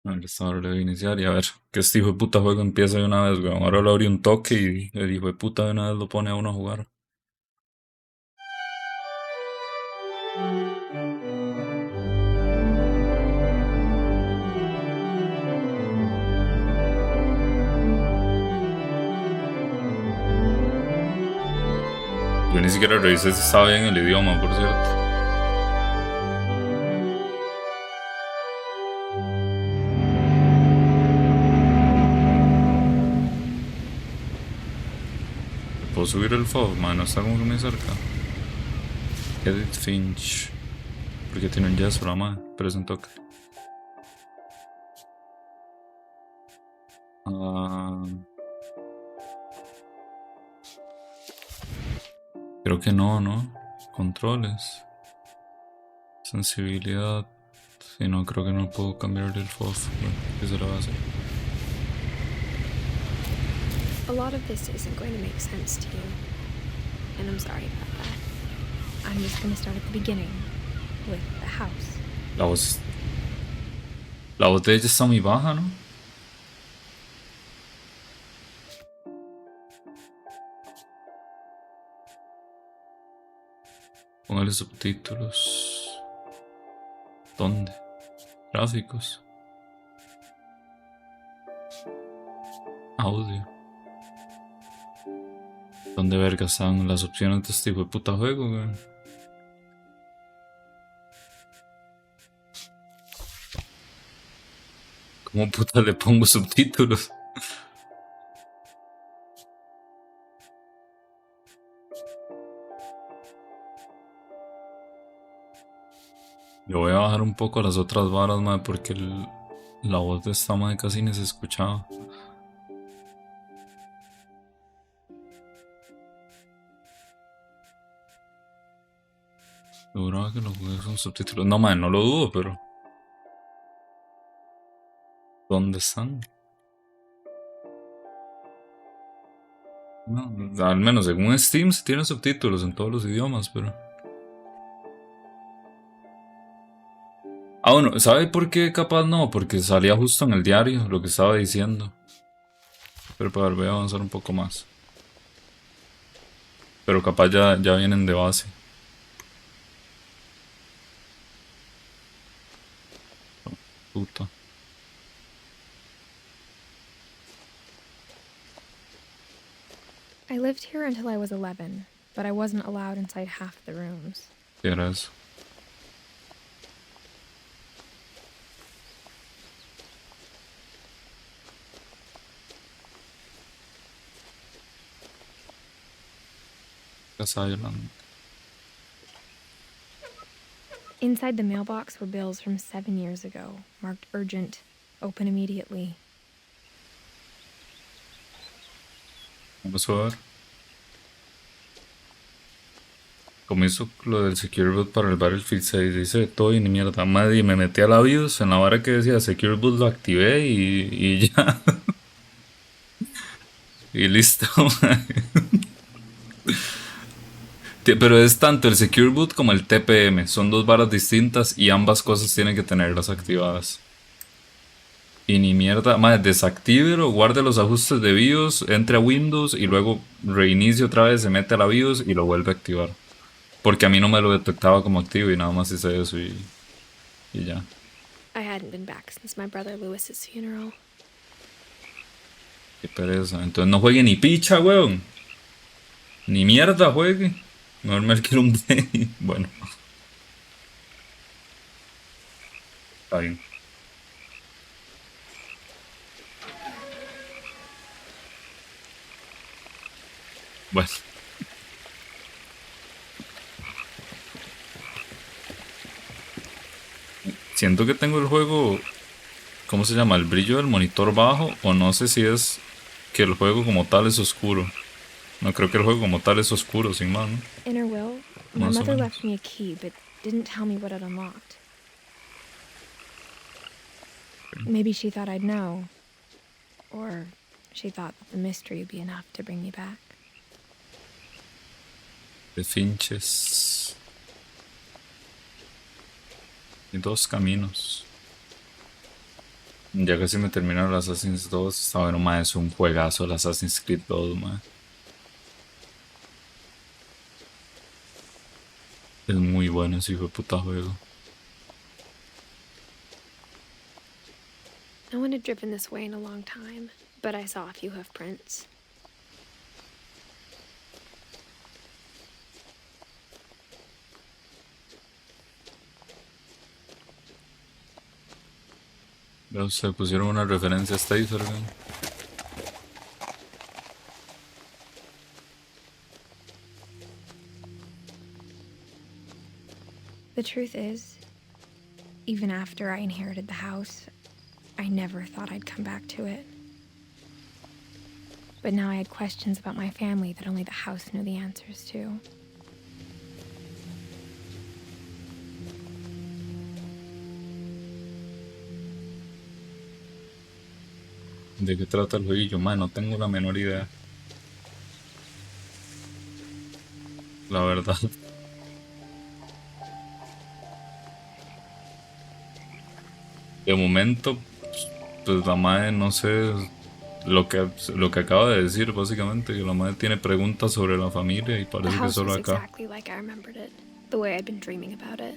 A ver, esta hora le voy a iniciar y a ver que este hijo de puta juego empieza de una vez, weón. Ahora le abrí un toque y el hijo de puta de una vez lo pone a uno a jugar. Yo ni siquiera revisé si estaba bien el idioma, por cierto. ¿Puedo subir el FOV? Man, no está como que muy cerca. Edith Finch. Porque tiene un yeso la madre, pero es un toque. Ah, creo que no, ¿no? Controles. Sensibilidad. Sí, no, creo que no puedo cambiar el FOV. Bueno, ¿qué se lo va a hacer? A lot of this isn't going to make sense to you, and I'm sorry about that. I'm just going to start at the beginning, with the house. La voz. La voz de ella está muy baja, ¿no? Póngale subtítulos. ¿Dónde? Gráficos. Audio. ¿Dónde verga están las opciones de este tipo de puta juego, güey? ¿Cómo puta le pongo subtítulos? Yo voy a bajar un poco las otras varas, madre, porque la voz de esta madre casi ni se escuchaba. Seguro que los juegos son subtítulos. No, madre, no lo dudo, pero. ¿Dónde están? No, al menos según Steam sí tienen subtítulos en todos los idiomas, pero. Ah, bueno, ¿sabe por qué capaz no? Porque salía justo en el diario lo que estaba diciendo. Pero para ver, voy a avanzar un poco más. Pero capaz ya vienen de base. Puta. I lived here until I was 11, but I wasn't allowed inside half the rooms. ¿Qué era eso? Casa Island. Inside the mailbox were bills from 7 years ago, marked urgent, open immediately. Vamos a ver. Como hizo lo del Secure Boot para el Battlefield 6, dice todo y ni mierda. Madre, me metí a la BIOS en la vara que decía Secure Boot, lo activé y ya. Y listo. Pero es tanto el Secure Boot como el TPM. Son dos varas distintas y ambas cosas tienen que tenerlas activadas. Y ni mierda, madre, desactívelo, guarde los ajustes de BIOS, entre a Windows y luego reinicie otra vez, se mete a la BIOS y lo vuelve a activar. Porque a mí no me lo detectaba como activo y nada más hice eso y ya. I hadn't been back since my brother Lewis's funeral. Qué pereza. Entonces no juegue ni picha, weón. Ni mierda juegue. No me quiero un day. Bueno, está bien. Bueno. Siento que tengo el juego, ¿cómo se llama? El brillo del monitor bajo, o no sé si es que el juego como tal es oscuro. No creo que el juego como tal es oscuro, sin más, ¿no? In her will, my Más o mother menos. left me a key, but didn't tell me what it unlocked. Maybe she thought I'd know. Or she thought that the mystery would be enough to bring me back. De Finches. Y dos caminos. Ya casi me terminaron el Assassin's 2. Está bueno, mae, es un juegazo el Assassin's Creed 2, mae. Es muy bueno ese hijo de puta juego. No one had driven this way in a long time, but I saw a few hoof prints. Pero se pusieron una referencia a Stacer, güey. The truth is, even after I inherited the house, I never thought I'd come back to it. But now I had questions about my family that only the house knew the answers to. ¿De qué trata el jueguillo? Man, no tengo la menor idea. La verdad. De momento, pues la madre no sé lo que acaba de decir, básicamente, que la madre tiene preguntas sobre la familia y The parece que house solo was acá. exactly like I remembered it, the way I'd been dreaming about it.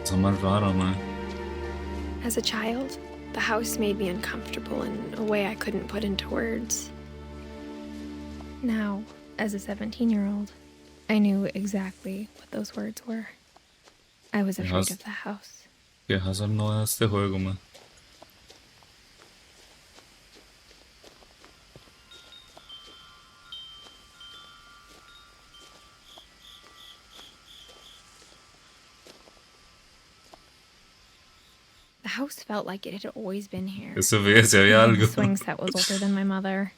Está más rara, madre. As a child, the house made me uncomfortable in a way I couldn't put into words. Now, as a 17-year-old, I knew exactly what those words were. I was afraid of the house. Que Hazard no da este juego, madre. The house felt like it had always been here. Eso ve, si había Even algo. the swing set was older than my mother.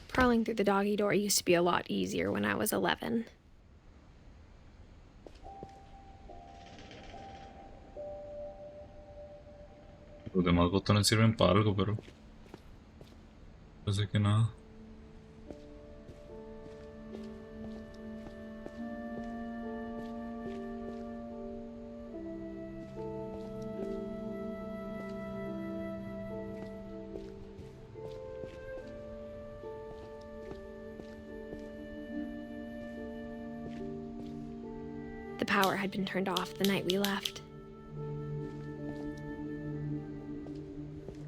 Crawling through the doggy door used to be a lot easier when I was 11. Los demás botones sirven para algo, pero parece que nada. The power had been turned off the night we left.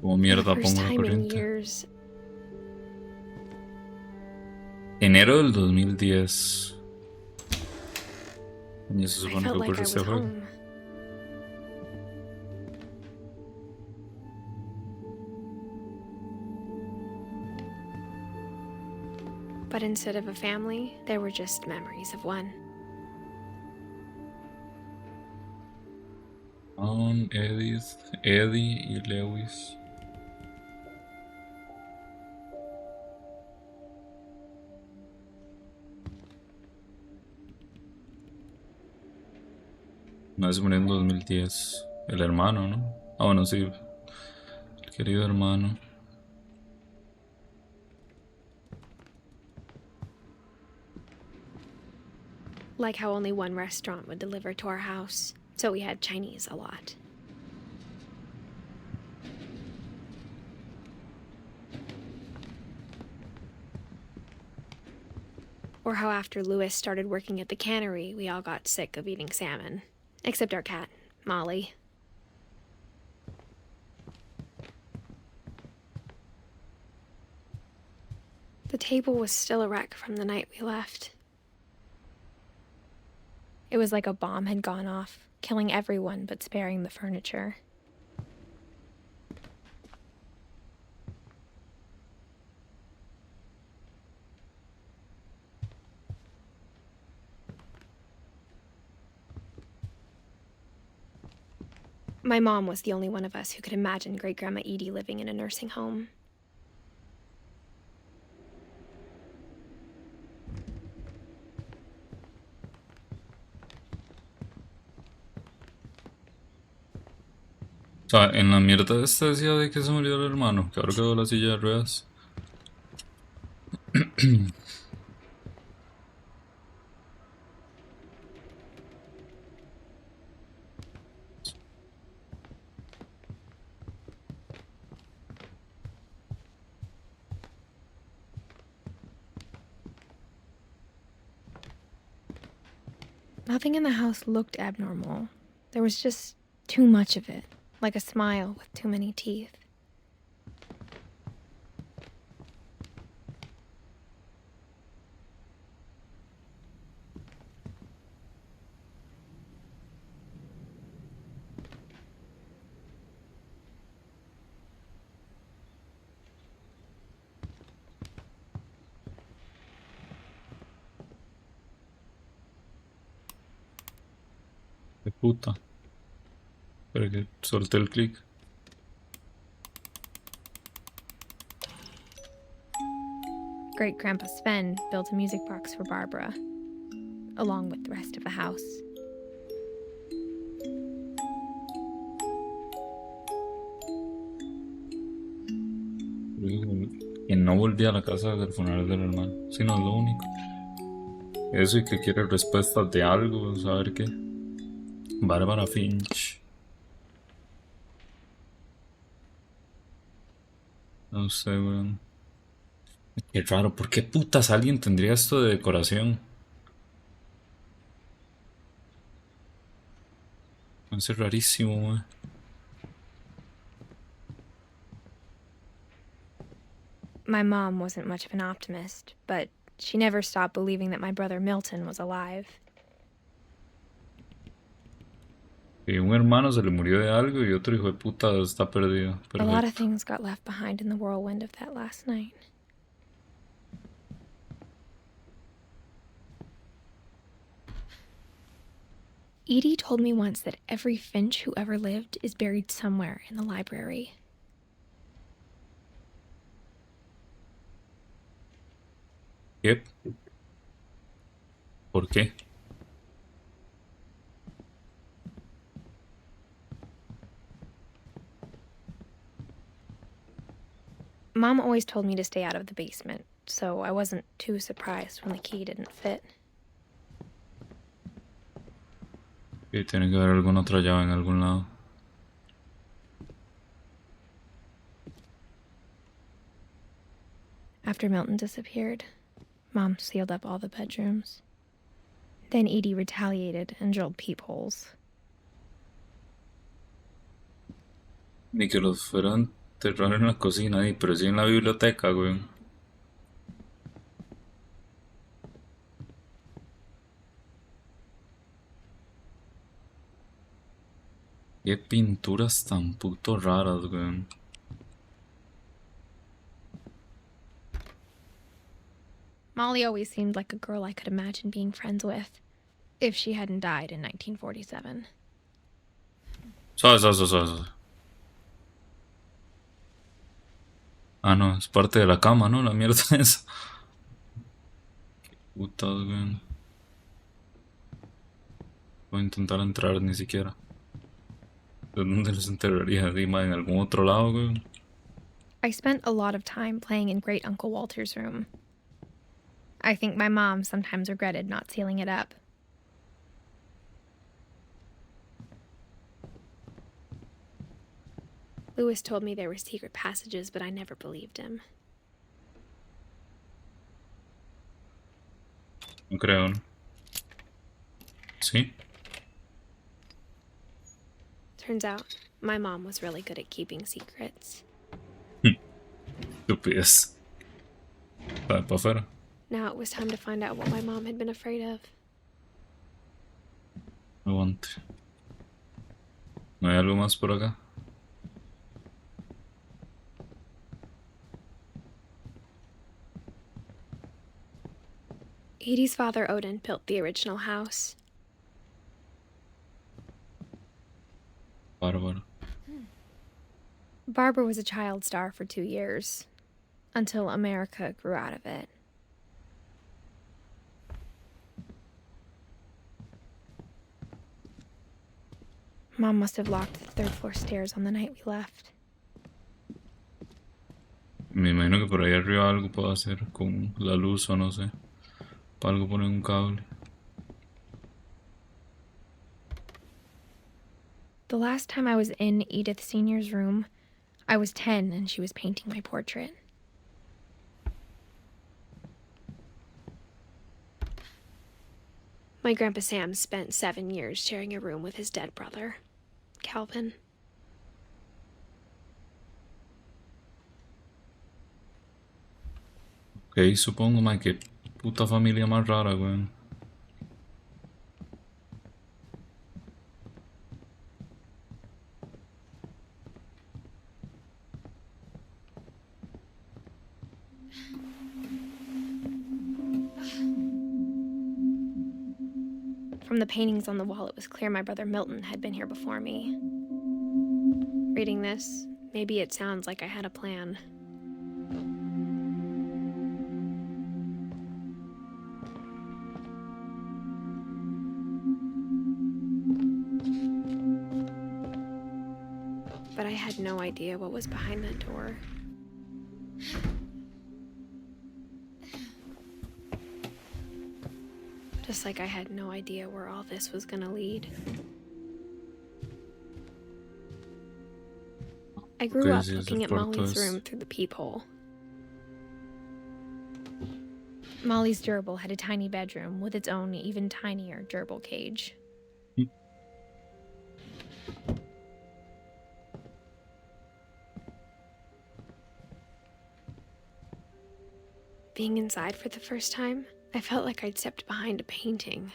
Como For the mierda first pongo la time in corriente. years, Enero del 2010. Y se I supone felt que like ocurre I este was juego. home. But instead of a family, there were just memories of one. Edith, Eddie y Lewis. No, se murió en 2010. El hermano, ¿no? Ah, bueno, sí. El querido hermano. Like how only one restaurant would deliver to our house, so we had Chinese a lot. Or how after Louis started working at the cannery, we all got sick of eating salmon. Except our cat, Molly. The table was still a wreck from the night we left. It was like a bomb had gone off, killing everyone but sparing the furniture. My mom was the only one of us who could imagine Great Grandma Edie living in a nursing home. O sea, en la mierda esta decía de que se murió el hermano, que ahora quedó la silla de ruedas. Nothing in the house looked abnormal. There was just too much of it, like a smile with too many teeth. De puta. Pero que solté el clic. Great Grandpa Sven built a music box for Barbara, along with the rest of the house. Y no volví a la casa del funeral del hermano. Si no es lo único. Eso y que quiere respuestas de algo, saber qué. Bárbara Finch. No sé, weón. Qué raro, ¿por qué putas alguien tendría esto de decoración? Es rarísimo, weón. My mom wasn't much of an optimist, but she never stopped believing that my brother Milton was alive. Y un hermano se le murió de algo y otro hijo de puta está perdido. A lot of Perfecto. things got left behind in the whirlwind of that last night. Edie told me once that every Finch who ever lived is buried somewhere in the library. ¿Qué? ¿Por qué? Mom always told me to stay out of the basement, so I wasn't too surprised when the key didn't fit. Y tiene que haber alguna otra llave en algún lado. After Milton disappeared, Mom sealed up all the bedrooms. Then Edie retaliated and drilled peepholes. Ni que los fueran a enterrar en la cocina, pero sí en la biblioteca, güey. Qué pinturas tan puto raras, güey. Molly always seemed like a girl I could imagine being friends with, if she hadn't died in 1947. Suave. Ah, no, es parte de la cama, ¿no? La mierda esa. Putas, güey. Voy a intentar entrar ni siquiera. ¿De dónde los enterraría? Dima, en algún otro lado, güey. I spent a lot of time playing in Great Uncle Walter's room. I think my mom sometimes regretted not sealing it up. Lewis told me there were secret passages, but I never believed him. No creo, ¿no? ¿Sí? Turns out, my mom was really good at keeping secrets. Estupidez. Para afuera. Now it was time to find out what my mom had been afraid of. Aguante. ¿No hay algo más por acá? Edie's father, Odin, built the original house. Bárbaro. Barbara was a child star for 2 years, until America grew out of it. Mom must have locked the third floor stairs on the night we left. Me imagino que por ahí arriba algo puedo hacer con la luz o no sé. Para algo poner un cable. The last time I was in Edith Sr.'s room, I was 10 and she was painting my portrait. My Grandpa Sam spent 7 years sharing a room with his dead brother, Calvin. Ok, supongo, man, que puta familia más rara, weón. From the paintings on the wall, it was clear my brother Milton had been here before me. Reading this, maybe it sounds like I had a plan. But I had no idea what was behind that door. Just like I had no idea where all this was gonna lead. I grew up looking at Molly's room through the peephole. Molly's gerbil had a tiny bedroom with its own even tinier gerbil cage. Being inside for the first time, I felt like I'd stepped behind a painting.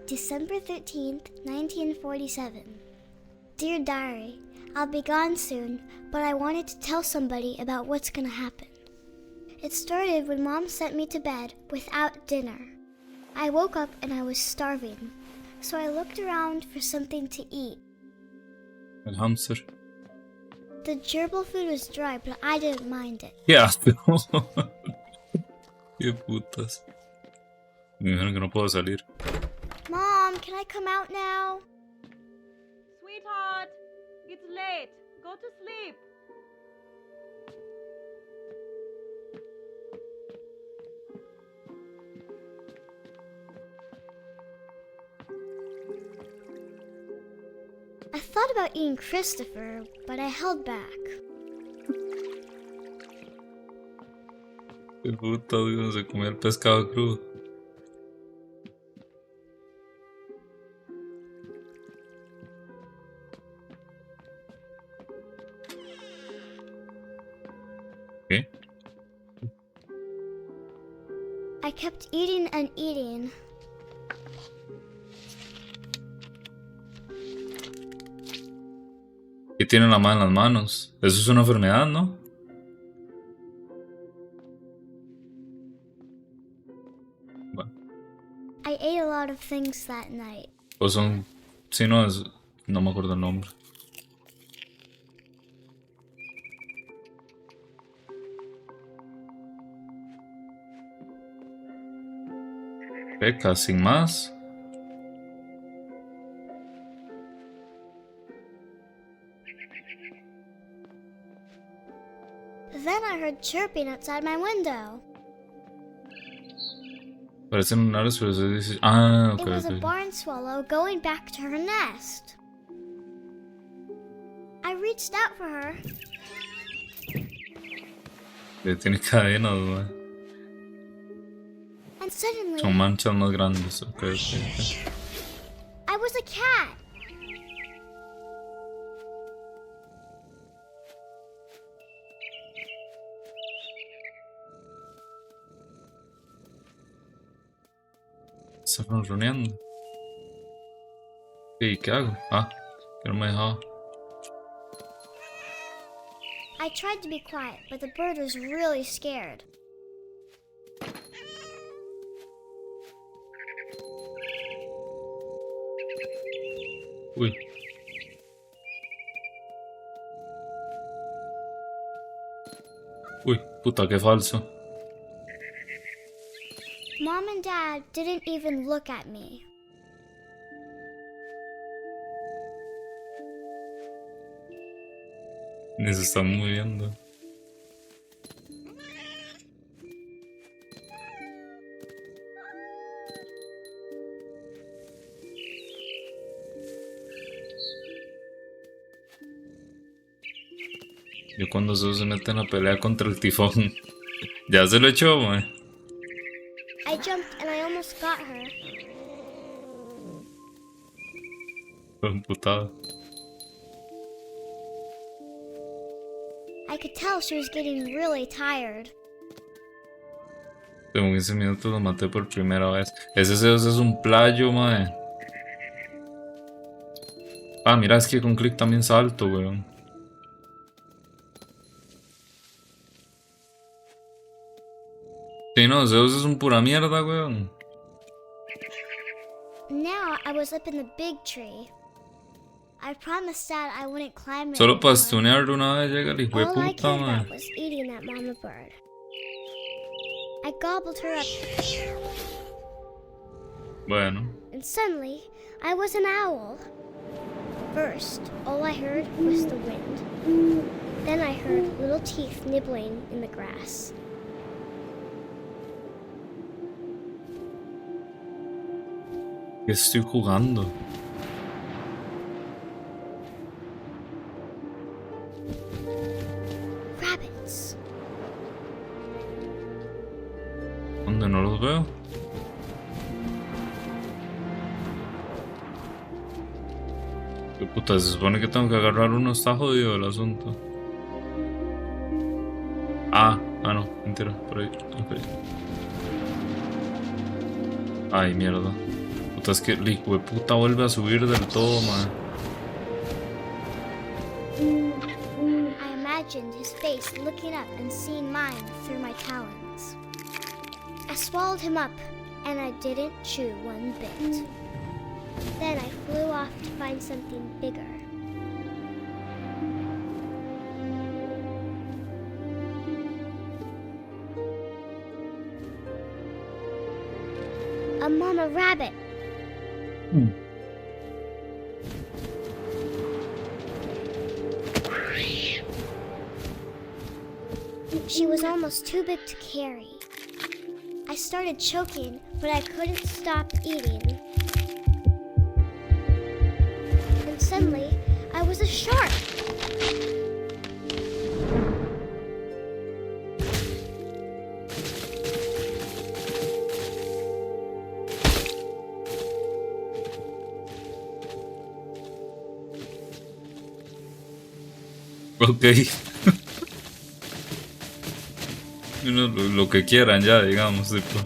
December 13th, 1947. Dear Diary, I'll be gone soon, but I wanted to tell somebody about what's gonna happen. It started when Mom sent me to bed without dinner. I woke up and I was starving, so I looked around for something to eat. El hamster. The gerbil food was dry, but I didn't mind it. Qué asco. Qué putas. Me dijeron que no puedo salir. Mom, can I come out now? Sweetheart, it's late. Go to sleep. I thought about eating Christopher, but I held back. Qué putas, no se comía el pescado crudo. ¿Qué? I kept eating and eating. ¿Qué tiene la mano en las manos? Eso es una enfermedad, ¿no? Bueno. I ate a lot of things that night. O son... Sí, no, es... No me acuerdo el nombre. Peca, sin más. Then I heard chirping outside my window. Parecen lunares, pero se dice... Ah, ok, It was a ok. barn swallow going back to her nest. I reached out for her. Que tiene cadenas, ¿no? And suddenly, Son manchas más grandes, ok, ok. I was a cat. Está ronroneando. ¿Y qué hago? Ah, que no me dejaba. I tried to be quiet, but the bird was really scared. Uy. Uy, puta, qué falso. Mom and Dad didn't even look at me. Ni se está moviendo. Yo cuando se mete en la pelea contra el tifón. Ya se lo echó, mae. I jumped and I almost got her. Fue emputado. I could tell she was getting really tired. En 15 minutos lo maté por primera vez. Ese Zeus es un playo, mae. Ah, mira, es que con clic también salto, weón. Sí, no, Zeus es un pura mierda, weón. Now I was up in the big tree. I promised Dad I wouldn't climb it Solo para anymore. stunearlo una vez llega el hijo de All I puta, cared mae. about was eating that mama bird. I gobbled her up, Bueno. and suddenly I was an owl. First, all I heard was the wind. Then I heard little teeth nibbling in the grass. ¿Qué estoy jugando? Rabbits. ¿Dónde no los veo? ¿Qué puta? Se supone que tengo que agarrar uno, está jodido el asunto. Ah, no, mentira, por ahí. Ok. Ay, mierda. Puta, es que el hijo de puta vuelve a subir del todo, man. I imagined his face looking up and seeing mine through my talons. I swallowed him up, and I didn't chew one bit. Then I flew off to find something bigger. A mama rabbit. She was almost too big to carry. I started choking, but I couldn't stop eating. And suddenly, I was a shark. Ok. Lo que quieran ya, digamos, tipo.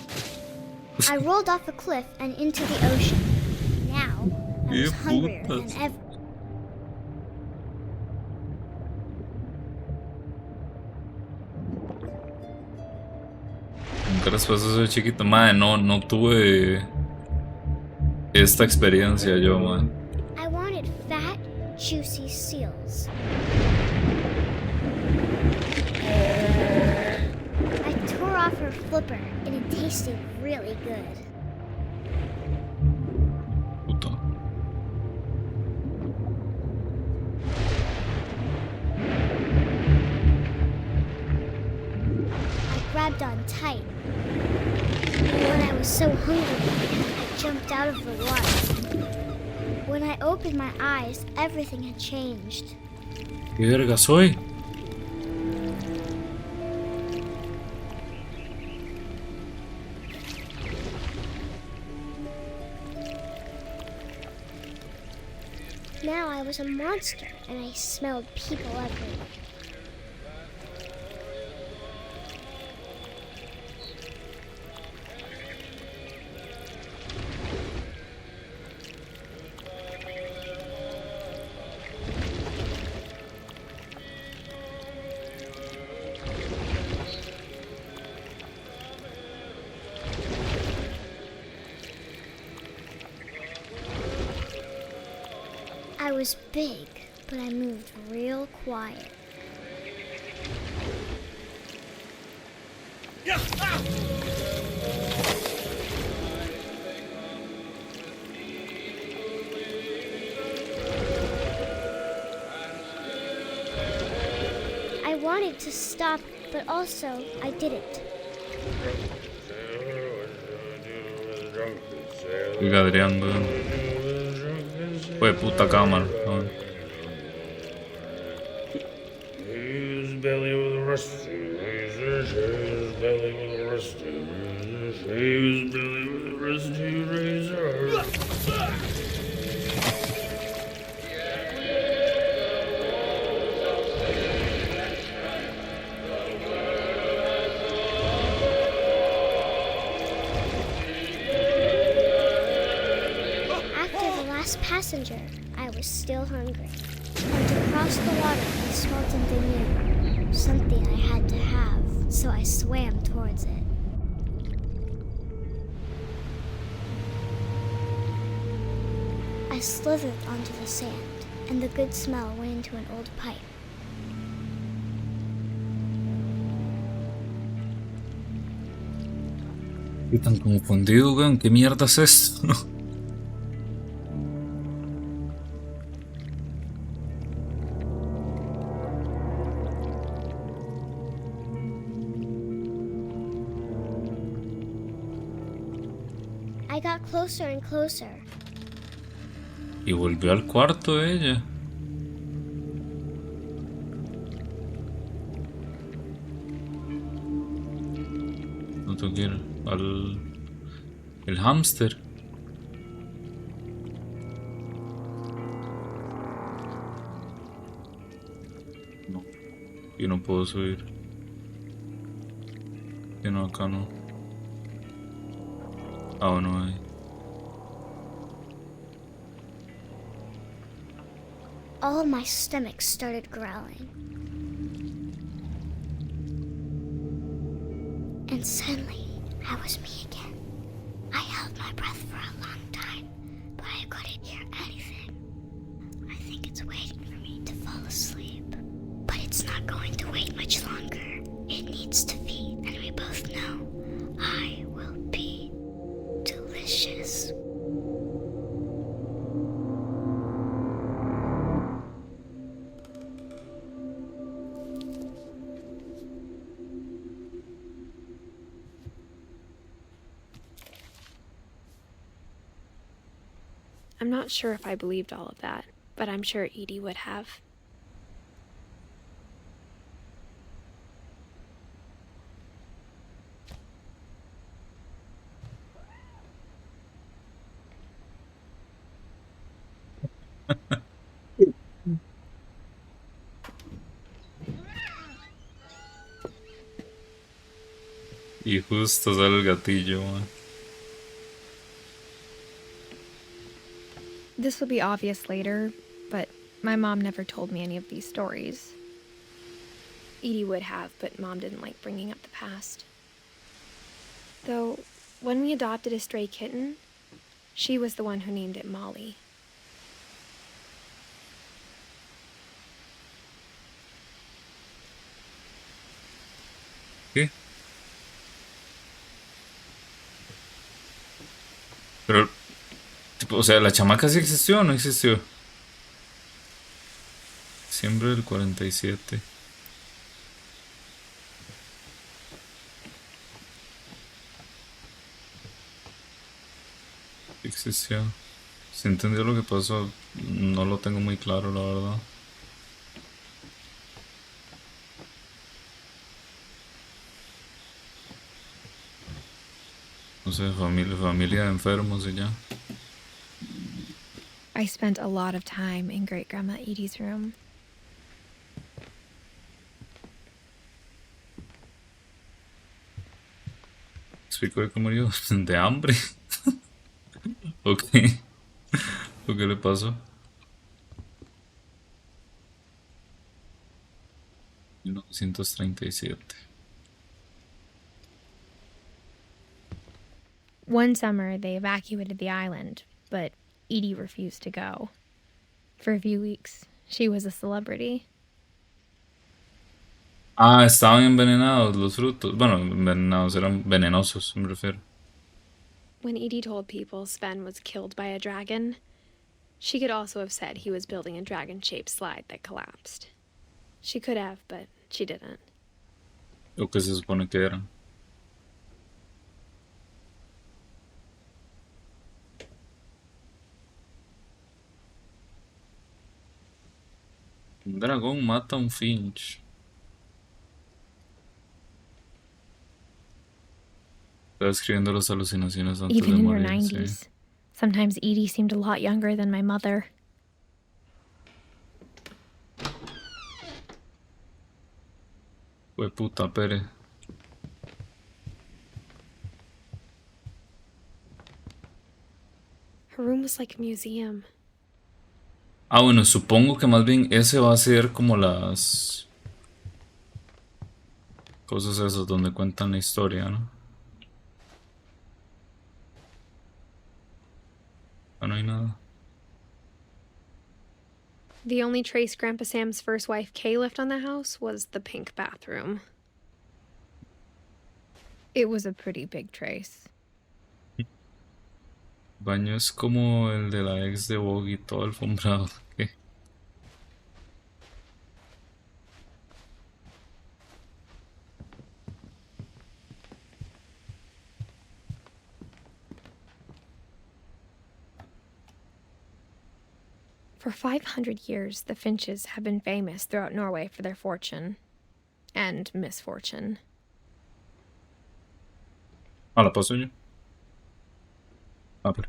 I rolled off a cliff and into the ocean. Now, I was Qué hungrier than putas. ever. Nunca les pasó eso de chiquito. Madre, no tuve esta experiencia yo, madre. I wanted fat, juicy seals. I tore off her flipper, and it tasted really good. Puta. I grabbed on tight. And when I was so hungry, I jumped out of the water. When I opened my eyes, everything had changed. ¿Qué verga soy? Now I was a monster, and I smelled people everywhere. I was big, but I moved real quiet. I wanted to stop, but also I didn't. Estoy gadreando. Fue puta cámara. ¿No? His belly was rusty razor, his belly was rusty razor, his belly was rusty razor. After the last passenger, I was still hungry. And to cross the water, I smelled something new. Something I had to have, so I swam towards it. I slithered onto the sand, and the good smell went into an old pipe. Estoy tan confundido, weón. ¿Qué mierda es esto? I got closer and closer. Y volvió al cuarto de ella. No tengo que ir al... El hámster. No. Yo no puedo subir. Que no, acá no. Ah, no hay. All my stomach started growling. And suddenly, I was me again. I held my breath for a long time, but I couldn't hear anything. I think it's waiting for me to fall asleep. But it's not going to wait much longer. It needs to feed, and we both know I will be delicious. I'm not sure if I believed all of that, but I'm sure Edie would have. Y justo sale el gatillo, man. This will be obvious later, but my mom never told me any of these stories. Edie would have, but Mom didn't like bringing up the past. Though, when we adopted a stray kitten, she was the one who named it Molly. ¿Qué? Pero, tipo, o sea, ¿la chamaca sí existió o no existió? Diciembre del 47. Sí existió. Si entendió lo que pasó, no lo tengo muy claro, la verdad. No sé, familia de enfermos y ya. I spent a lot of time in Great Grandma Edie's room. Explico de cómo murió. ¿De hambre? ¿O qué? ¿O qué le pasó? 1937. One summer, they evacuated the island, but Edie refused to go. For a few weeks, she was a celebrity. Ah, estaban envenenados los frutos. Bueno, envenenados, eran venenosos, me refiero. When Edie told people Sven was killed by a dragon, she could also have said he was building a dragon-shaped slide that collapsed. She could have, but she didn't. O que se supone que eran. Un dragón mata a un Finch. Estaba escribiendo las alucinaciones antes Even de in her morir, sí. 90s. Sometimes Edie seemed a lot younger than my mother. Fue puta, Pere. Her room was like a museum. Ah, bueno, supongo que más bien ese va a ser como las cosas esas donde cuentan la historia, ¿no? Ah, no hay nada. The only trace Grandpa Sam's first wife Kay left on the house was the pink bathroom. It was a pretty big trace. Baño es como el de la ex de Boggy, todo alfombrado. ¿Qué? For 500 years, the Finches have been famous throughout Norway for their fortune and misfortune. Ah, la paso yo. Ah, pero.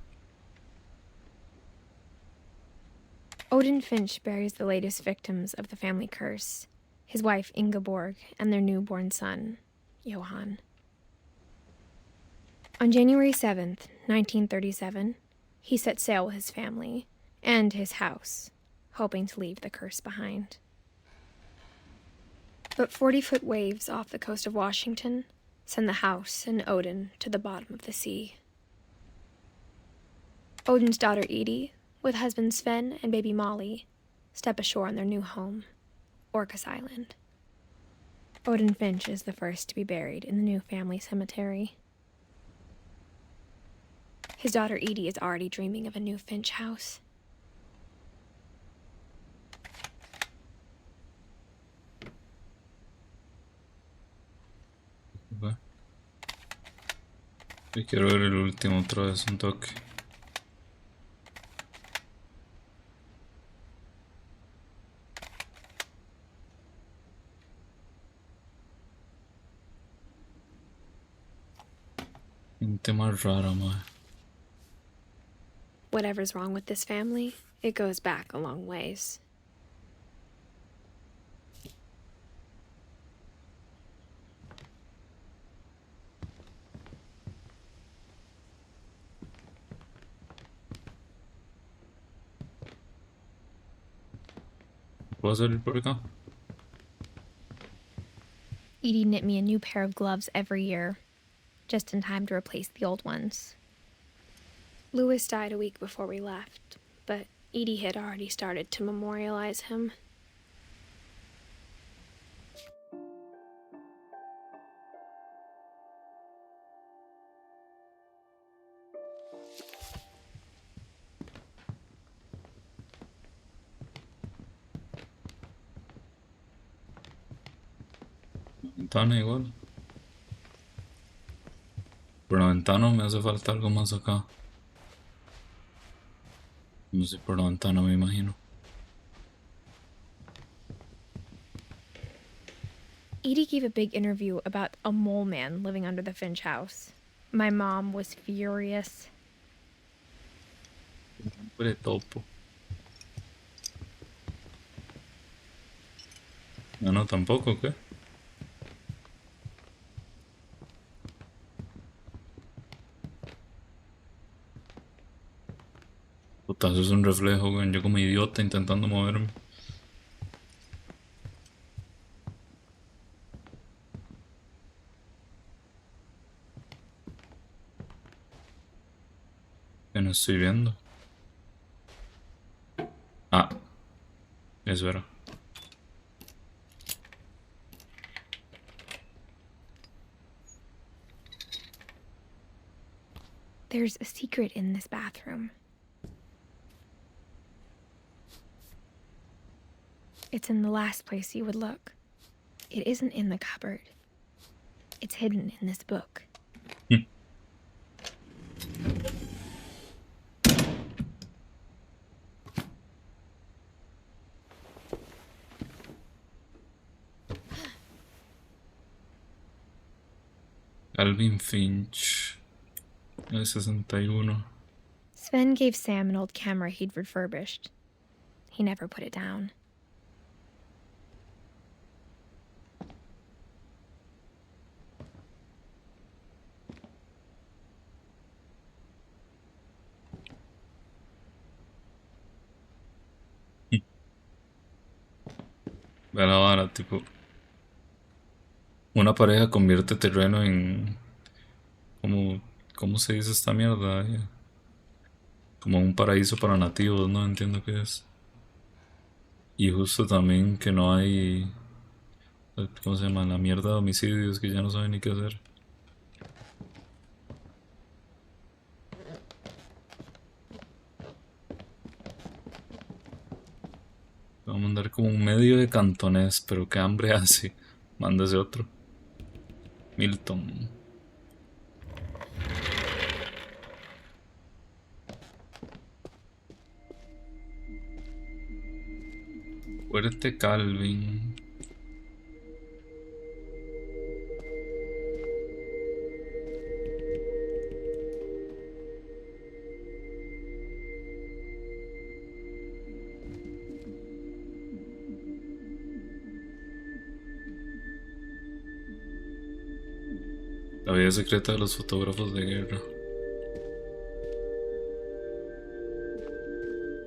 Odin Finch buries the latest victims of the family curse, his wife Ingeborg and their newborn son, Johann. On January 7th, 1937, he set sail with his family and his house, hoping to leave the curse behind. But 40-foot waves off the coast of Washington send the house and Odin to the bottom of the sea. Odin's daughter Edie, with husband Sven and baby Molly, step ashore on their new home, Orcas Island. Odin Finch is the first to be buried in the new family cemetery. His daughter Edie is already dreaming of a new Finch house. Va. Y quiero ver el último otra vez, un toque. Un tema raro, madre. Whatever's wrong with this family, it goes back a long ways. ¿Puedo salir por acá? Edie knit me a new pair of gloves every year, just in time to replace the old ones. Louis died a week before we left, but Edie had already started to memorialize him. Ventana igual. Por la ventana me hace falta algo más acá. No sé, por la ventana me imagino. Edie gave a big interview about a mole man living under the Finch house. My mom was furious. Hombre topo. No, no, tampoco, ¿qué? Puta, eso es un reflejo, güey. Yo como idiota intentando moverme. Que no estoy viendo. Ah, eso era. There's a secret in this bathroom. It's in the last place you would look. It isn't in the cupboard. It's hidden in this book. Edith Finch. El 61. Sven gave Sam an old camera he'd refurbished. He never put it down. Ve la vara, tipo. Una pareja convierte terreno en. ¿Cómo se dice esta mierda? Como un paraíso para nativos, no entiendo qué es. Y justo también que no hay. ¿Cómo se llama? La mierda de homicidios que ya no saben ni qué hacer. Voy a mandar como un medio de cantonés, pero qué hambre hace. Mándase otro. Milton. Fuerte Calvin. La vida secreta de los fotógrafos de guerra.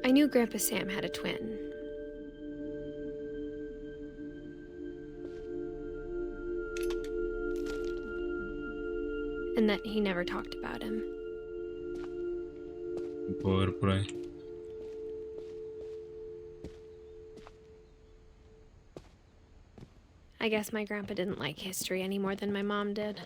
I knew Grandpa Sam had a twin. And that he never talked about him. Puedo ver por ahí. I guess my grandpa didn't like history any more than my mom did.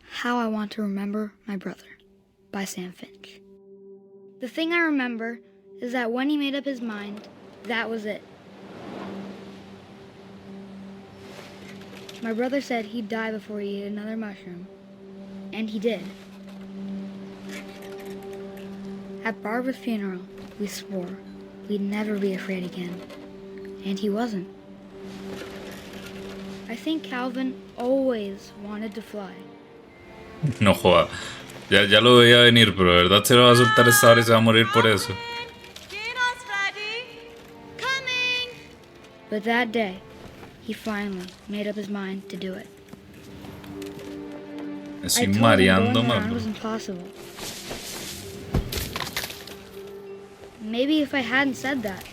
How I Want to Remember My Brother by Sam Finch. The thing I remember is that when he made up his mind, that was it. My brother said he'd die before he ate another mushroom, and he did. At Barbara's funeral, we swore we'd never be afraid again, and he wasn't. I think Calvin always wanted to fly. No joda. Ya lo veía venir, pero de verdad se lo va a soltar esta hora y se va a morir por eso. Gina's ready. Coming. But that day, he finally made up his mind to do it. Me I estoy told him mareando, going around man. was impossible. Maybe if I hadn't said that,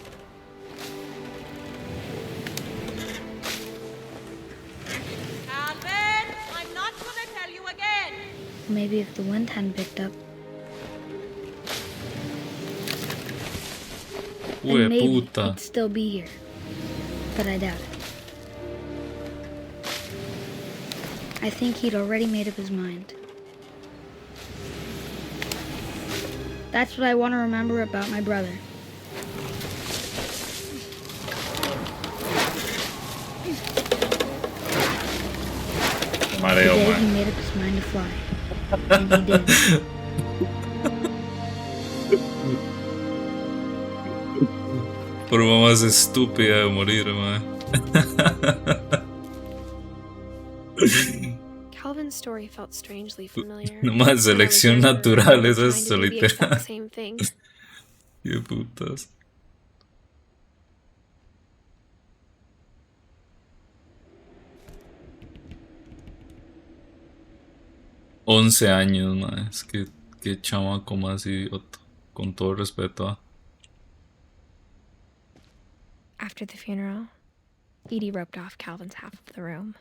Calvin, I'm not gonna tell you again. maybe if the wind hadn't picked up, Ue then maybe puta. he'd still be here. But I doubt it. I think he'd already made up his mind. That's what I want to remember about my brother. Me mareo, The day he man. made up his mind to fly. And he did. Forma más estúpida de morir, man. Calvin's story felt strangely familiar. Nomás When I was selección younger, natural I es was esto, trying to do the literal. exact same thing. Qué putas. Once años, man. Es que qué chamaco más idiota. Con todo respeto, ¿ah? After the funeral, Edie roped off Calvin's half of the room.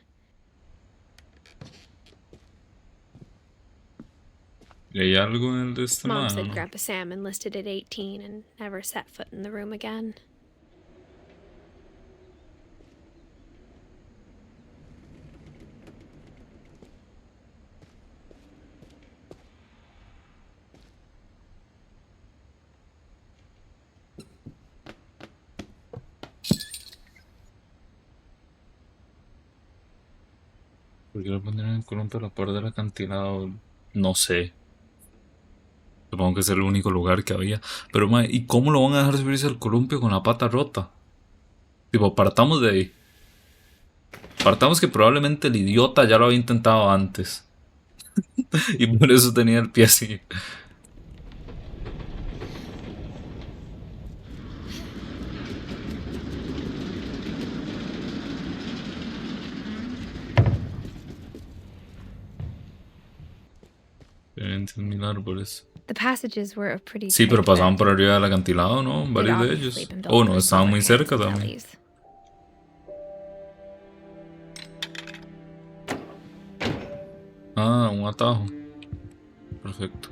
¿Y hay algo en el de este Mom man, said no? Grandpa Sam enlisted at 18 and never set foot in the room again. ¿Por qué lo pondrían en el columpio a la par del acantilado? No sé. Supongo que es el único lugar que había. Pero, mae, ¿y cómo lo van a dejar subirse al columpio con la pata rota? Tipo, partamos de ahí. Partamos que probablemente el idiota ya lo había intentado antes. Y por eso tenía el pie así. Tienen 100.000 árboles. The passages were of pretty Sí, pero tight pasaban fit. por arriba del acantilado, ¿no? They'd Varios de obviously ellos. been built Oh, for no, estaban muy silver cerca hands and también. bellies. Ah, un atajo. Perfecto.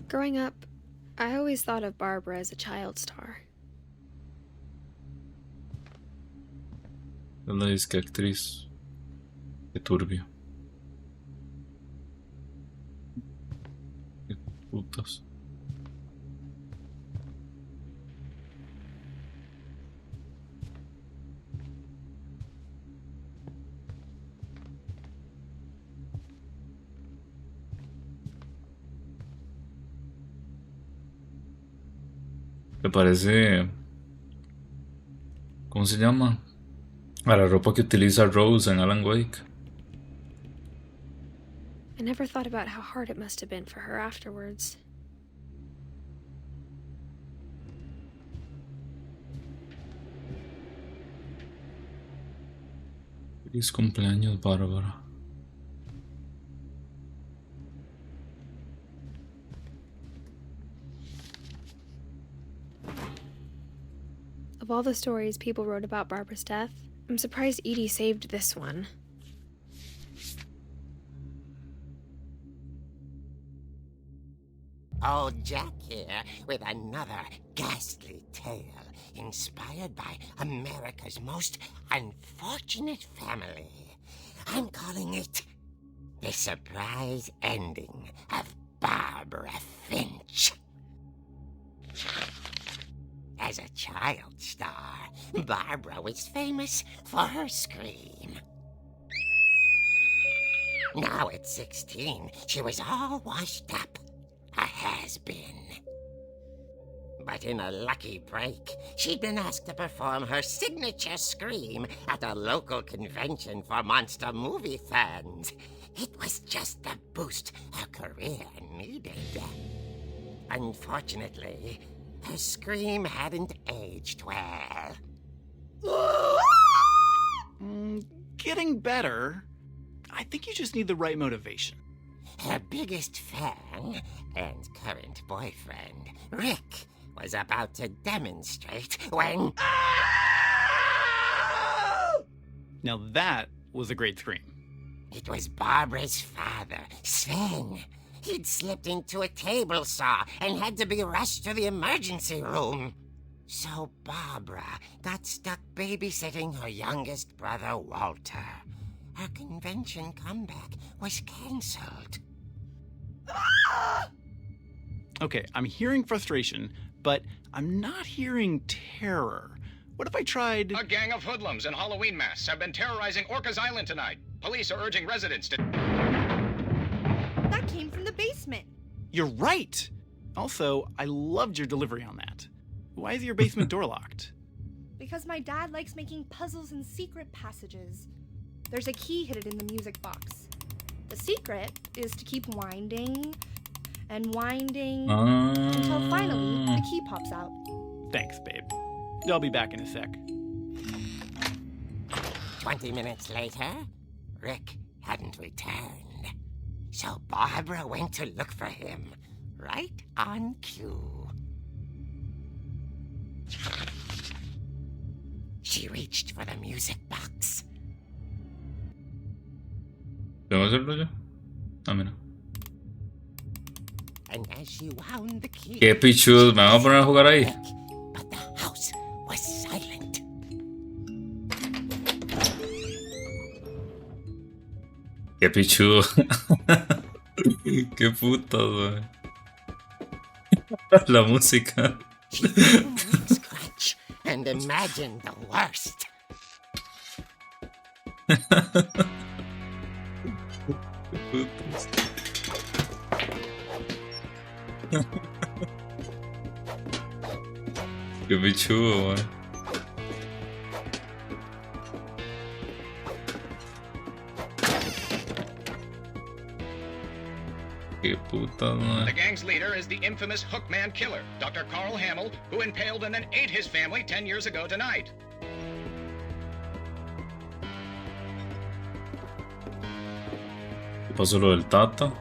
Growing up, I always thought of Barbara as a child star. Es la disque actriz. Qué turbio. Qué putas. ¿Te parece? ¿Cómo se llama? A la ropa que utiliza Rose en Alan Wake. I never thought about how hard it must have been for her afterwards. Feliz cumpleaños, Bárbara. Of all the stories people wrote about Barbara's death, I'm surprised Edie saved this one. Old Jack here with another ghastly tale inspired by America's most unfortunate family. I'm calling it The Surprise Ending of Barbara Finch. As a child star, Barbara was famous for her scream. Now at 16, she was all washed up. A has-been. But in a lucky break, she'd been asked to perform her signature scream at a local convention for monster movie fans. It was just the boost her career needed. Unfortunately, her scream hadn't aged well. Getting better. I think you just need the right motivation. Her biggest fan and current boyfriend, Rick, was about to demonstrate when... Now that was a great scream. It was Barbara's father, Sven. He'd slipped into a table saw and had to be rushed to the emergency room. So Barbara got stuck babysitting her youngest brother, Walter. Her convention comeback was cancelled. Okay, I'm hearing frustration, but I'm not hearing terror. What if I tried... A gang of hoodlums in Halloween masks have been terrorizing Orcas Island tonight. Police are urging residents to... That came from the basement. You're right! Also, I loved your delivery on that. Why is your basement door locked? Because my dad likes making puzzles and secret passages. There's a key hidden in the music box. The secret is to keep winding and winding until finally the key pops out. Thanks, babe. I'll be back in a sec. 20 minutes later, Rick hadn't returned. So Barbara went to look for him, right on cue. She reached for the music box. ¿Tengo que hacerlo yo? Ah, mira. And as she wound the key... Qué pichudos, me van a poner a jugar ahí. But the house was silent. Qué pichudo. Qué putas, güey. La música. She didn't scratch and imagined the worst. Qué pichudo, man. Qué puta, man. The gang's leader is the infamous Hookman killer, Dr. Carl Hamill, who impaled and then ate his family 10 years ago tonight. ¿Qué pasó lo del Tata?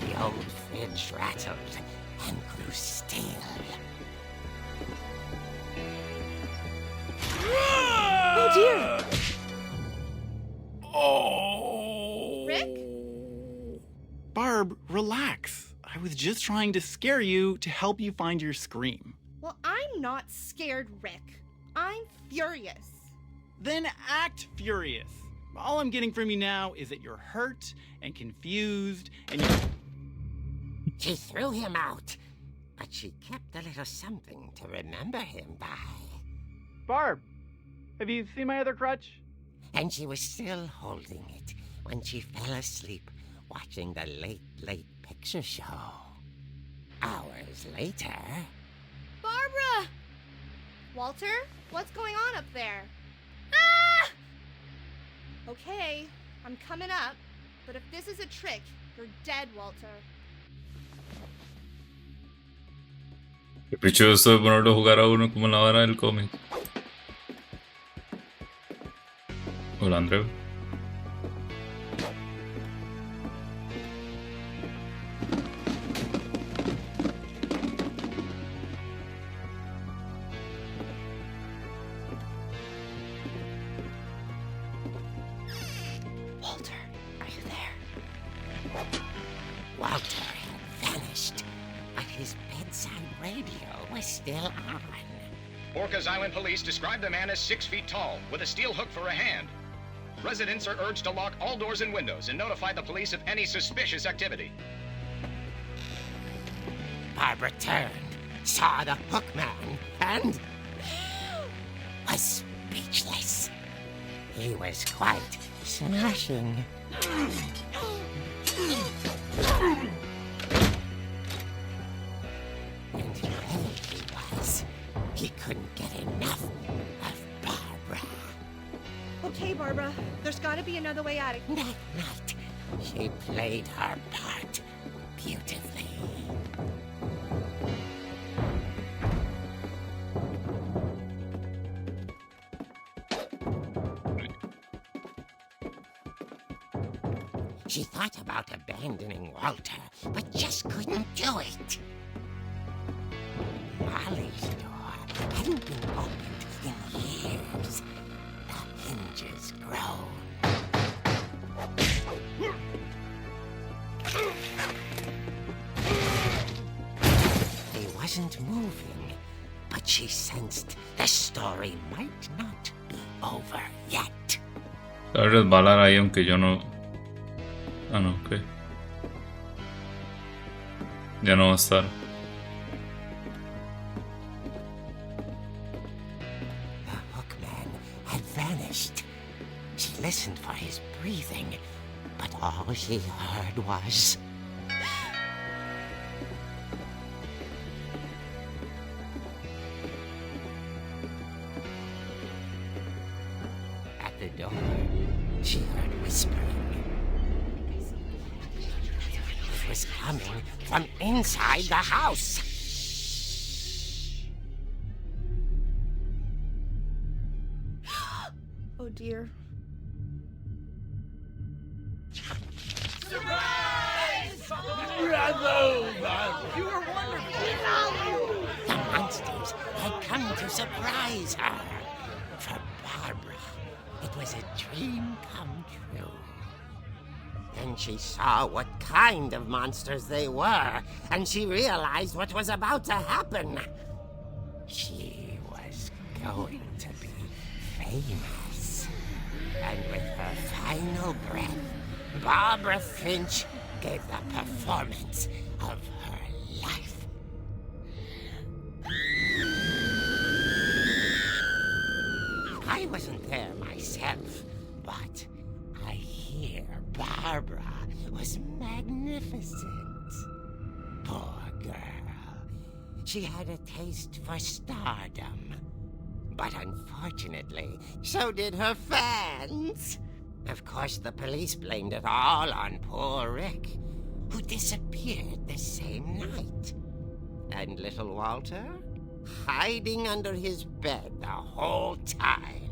The old fridge rattled and grew still. Oh dear! Oh! Rick? Barb, relax. I was just trying to scare you to help you find your scream. Well, I'm not scared, Rick. I'm furious. Then act furious. All I'm getting from you now is that you're hurt and confused and you... She threw him out, but she kept a little something to remember him by. Barb, have you seen my other crutch? And she was still holding it when she fell asleep watching the late picture show. Hours later... Barbara! Walter, what's going on up there? Ah! Okay, I'm coming up, but if this is a trick, you're dead, Walter. Qué pichudo esto de ponerlo a jugar a uno como la vara del cómic. Hola, Andreu. Walter, are you there? Walter had vanished, but his bedside radio was still on. Orcas Island police describe the man as 6 feet tall, with a steel hook for a hand. Residents are urged to lock all doors and windows and notify the police of any suspicious activity. Barbara turned, saw the Hookman, and was speechless. He was quite smashing. And there he was. He couldn't get enough of Barbara. Okay, Barbara, there's gotta be another way out of here. That night, she played her part beautifully. She thought about abandoning Walter, but just couldn't do it. Molly's door hadn't been opened in years. The hinges groaned. He wasn't moving, but she sensed the story might not be over yet. Se va a resbalar ahí aunque yo no... Ah, no, ok. Ya no va a estar. The Hookman had vanished. She listened for his breathing, but all she heard was... At the door, she heard whispering. It was coming from inside the house. Oh dear. The monsters had come to surprise her. For Barbara, it was a dream come true. Then she saw what kind of monsters they were, and she realized what was about to happen. She was going to be famous. And with her final breath, Barbara Finch gave the performance of her life. I wasn't there myself, but I hear Barbara was magnificent. Poor girl. She had a taste for stardom. But unfortunately, so did her fans. Of course, the police blamed it all on poor Rick, who disappeared the same night. And little Walter? Hiding under his bed the whole time.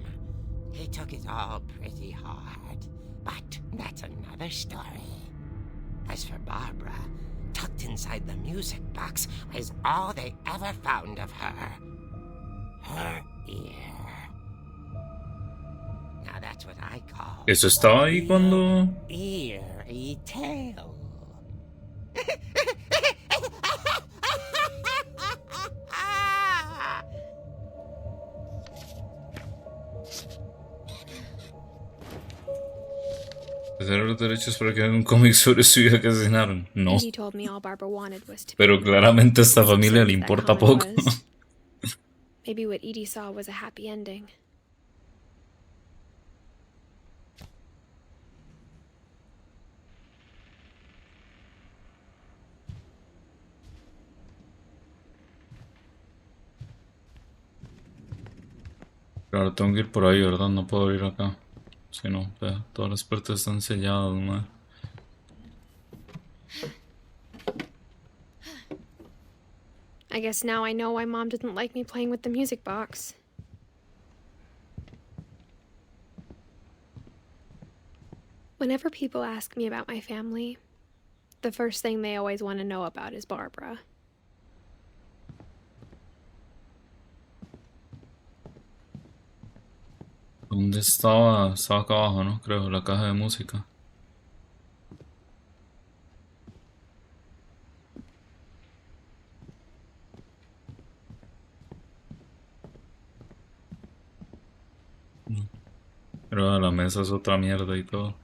He took it all pretty hard, but that's another story. As for Barbara, tucked inside the music box was all they ever found of her. Her ear. Now that's what I call Eso estaba ahí cuando... eerie tale. ¿Tener los derechos para que hagan un cómic sobre su hija que asesinaron? No. Edie told me all Barbara wanted was to Pero claramente a esta familia le importa poco. Maybe what Edie saw was a happy ending. Claro, tengo que ir por ahí, ¿verdad? No puedo ir acá. Si no, todas las puertas están selladas, ¿no? I guess now I know why Mom didn't like me playing with the music box. Whenever people ask me about my family, the first thing they always want to know about is Barbara. ¿Dónde estaba? Estaba acá abajo, ¿no? Creo, la caja de música. Pero la mesa es otra mierda y todo.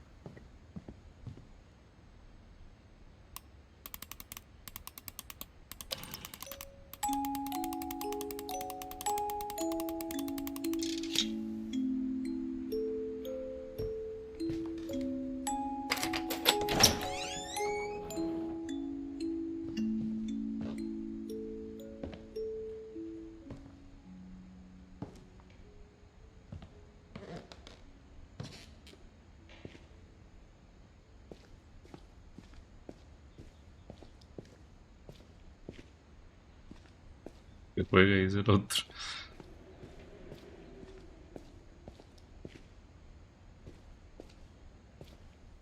Que juegue, dice el otro.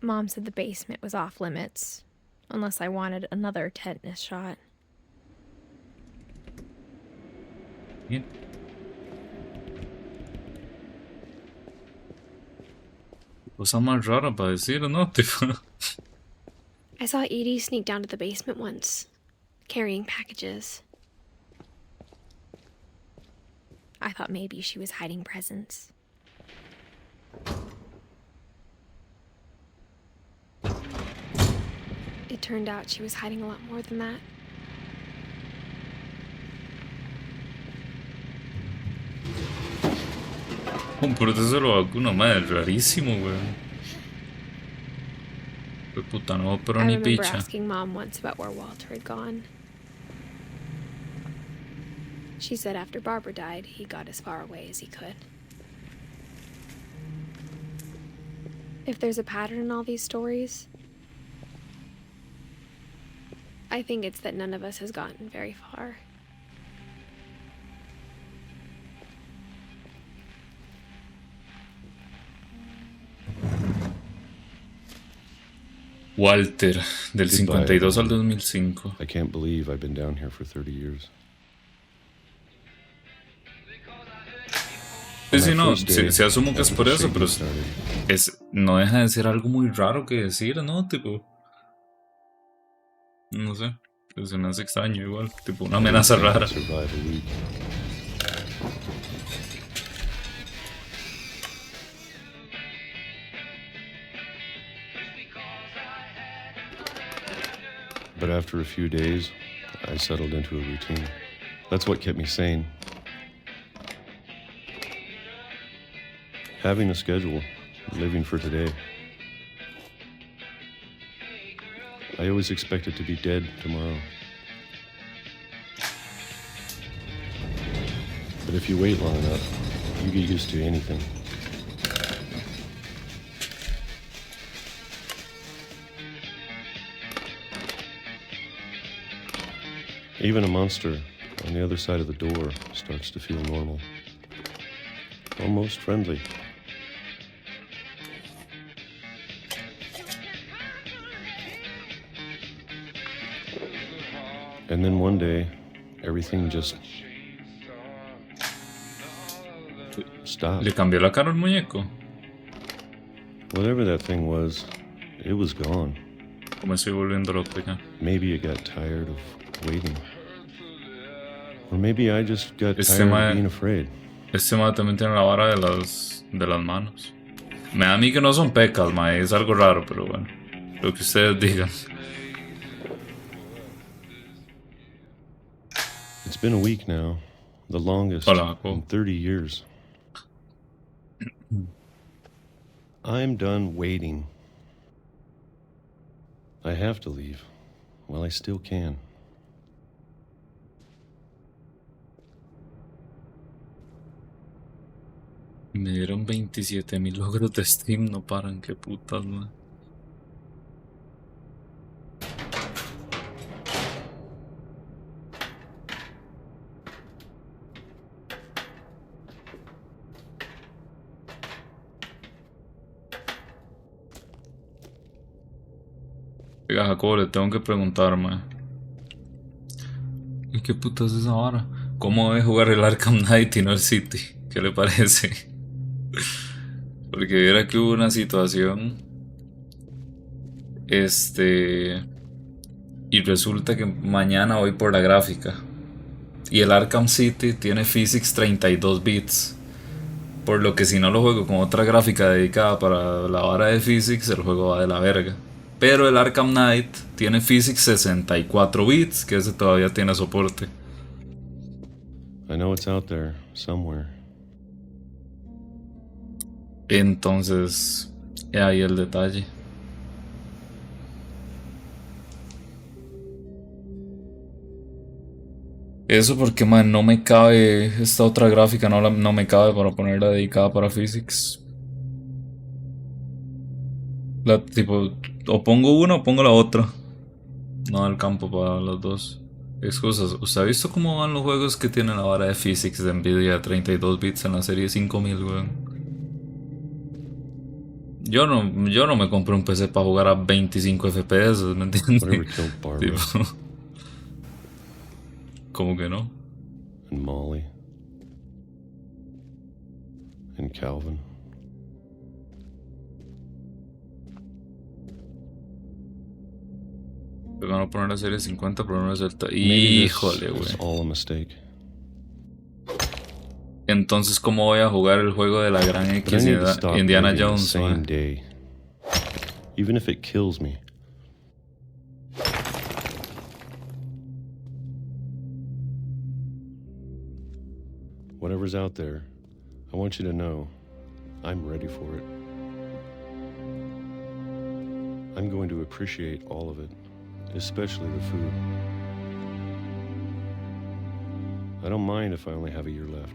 Mom said the basement was off limits, unless I wanted another tetanus shot. Bien. Cosa más rara para decir, ¿no? Tipo... I saw Edie sneak down to the basement once, carrying packages. I thought maybe she was hiding presents. It turned out she was hiding a lot more than that. Comportárselo a alguna madre, rarísimo, weón. Qué puta, no, pero I ni remember picha. asking Mom once about where Walter had gone. She said after Barbara died, he got as far away as he could. If there's a pattern in all these stories, I think it's that none of us has gotten very far. Walter, del 52 al 2005. I can't believe I've been down here for 30 years. Sí, no, sí asumo que es por eso, pero no deja de ser algo muy raro que decir, ¿no? Tipo, no sé, se me hace extraño igual, tipo una amenaza rara. But after a few days, I settled into a routine. That's what kept me sane. Having a schedule, living for today. I always expected to be dead tomorrow. But if you wait long enough, you get used to anything. Even a monster on the other side of the door starts to feel normal. Almost friendly. And then one day, everything just stopped. ¿Le cambió la cara al muñeco? Whatever that thing was, it was gone. Como estoy volviendo loco ya. Maybe it got tired of waiting. Or maybe I just got Este tired mae- of being afraid. Este mae también tiene la vara de las manos. Me da a mí que no son pecas, mae. Es algo raro, pero bueno. Lo que ustedes digan. It's been a week now, the longest Hola, in 30 years. I'm done waiting. I have to leave while I still can. Me dieron 27,000 logros de Steam, no paran, qué putas, mae. Oiga, Jacobo, le tengo que preguntar, mae. ¿Y qué putas es esa vara? ¿Cómo debe jugar el Arkham Knight y no el City? ¿Qué le parece? Porque viera que hubo una situación. Y resulta que mañana voy por la gráfica. Y el Arkham City tiene Physics 32 bits. Por lo que si no lo juego con otra gráfica dedicada para la vara de Physics, el juego va de la verga. Pero el Arkham Knight tiene Physics 64 bits, que ese todavía tiene soporte. I know it's out there somewhere. Entonces, ahí el detalle. Eso porque, man, no me cabe esta otra gráfica, no me cabe para ponerla dedicada para Physics. Tipo, o pongo una o pongo la otra. No da el campo para las dos. Excusas, ¿usted ha visto cómo van los juegos que tienen la vara de Physics de Nvidia de 32 bits en la serie 5000, weón? Yo no me compré un PC para jugar a 25 FPS, ¿me entiendes? Whatever killed Barbara Tipo, ¿cómo que no? and Molly and Calvin. Te van a poner la serie 50, pero no es el... Maybe this Híjole, was güey. all a mistake. Entonces, ¿cómo voy a jugar el juego de la gran But I X need to stop Indiana living the Jones, same güey? day, even if it kills me. Whatever's out there, I want you to know I'm ready for it. I'm going to appreciate all of it, especially the food. I don't mind if I only have a year left.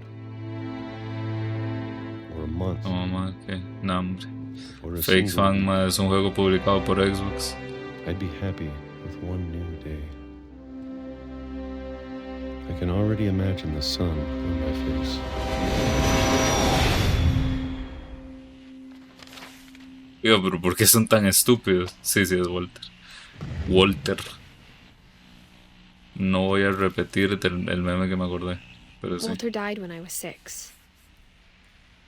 Or a month. No, mamá, que hambre. Or a Fake single Fan, week. ma, es un juego publicado por Xbox. I'd be happy with one new day. I can already imagine the sun on my face. Digo, pero ¿por qué son tan estúpidos? Sí, sí, es Walter. Walter. No voy a repetir el meme que me acordé, pero sí. Walter died when I was 6.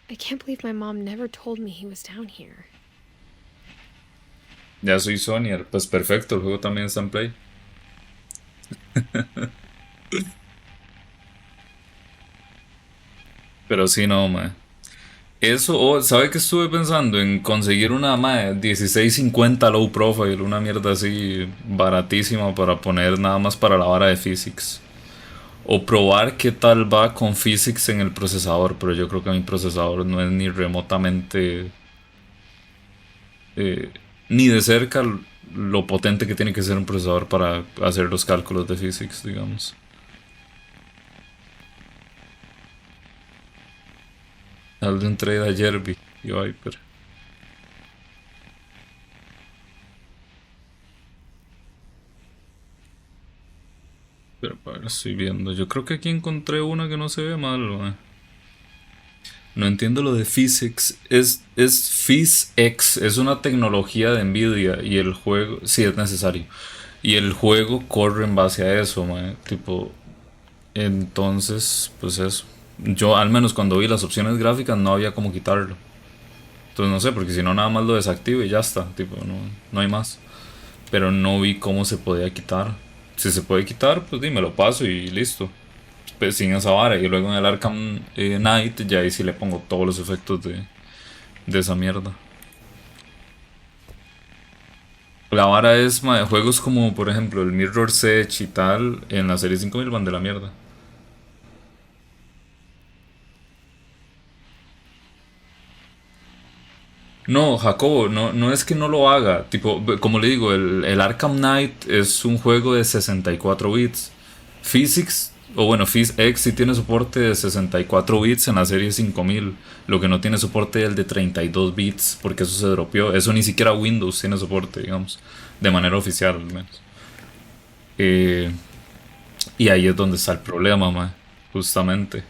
I can't believe my mom never told me he was down here. Ya soy Sonyer, pues perfecto, el juego también está en Play. Pero sí, no, man. Eso, ¿sabe que estuve pensando? En conseguir una mae 1650 low profile, una mierda así baratísima para poner nada más para la vara de physics. O probar qué tal va con physics en el procesador, pero yo creo que mi procesador no es ni remotamente, eh, ni de cerca lo potente que tiene que ser un procesador para hacer los cálculos de physics, digamos. Al de un trade ayer vi y Viper. Pero para estoy viendo. Yo creo que aquí encontré una que no se ve mal, mae. No entiendo lo de physics. Es PhysX, es una tecnología de Nvidia y el juego, sí es necesario. Y el juego corre en base a eso, mae. Tipo, entonces, pues eso. Yo al menos cuando vi las opciones gráficas no había como quitarlo. Entonces no sé, porque si no nada más lo desactivo y ya está. Tipo, no hay más. Pero no vi cómo se podía quitar. Si se puede quitar, pues me lo paso y listo. Pues sin esa vara. Y luego en el Arkham Knight ya ahí sí le pongo todos los efectos de esa mierda. La vara es, de juegos como por ejemplo el Mirror's Edge y tal, en la serie 5000 van de la mierda. No, Jacobo, no es que no lo haga. Tipo, como le digo, el Arkham Knight es un juego de 64 bits. Physics, o bueno, PhysX sí tiene soporte de 64 bits en la serie 5000. Lo que no tiene soporte es el de 32 bits, porque eso se dropeó. Eso ni siquiera Windows tiene soporte, digamos, de manera oficial al menos. Eh, y ahí es donde está el problema, justamente.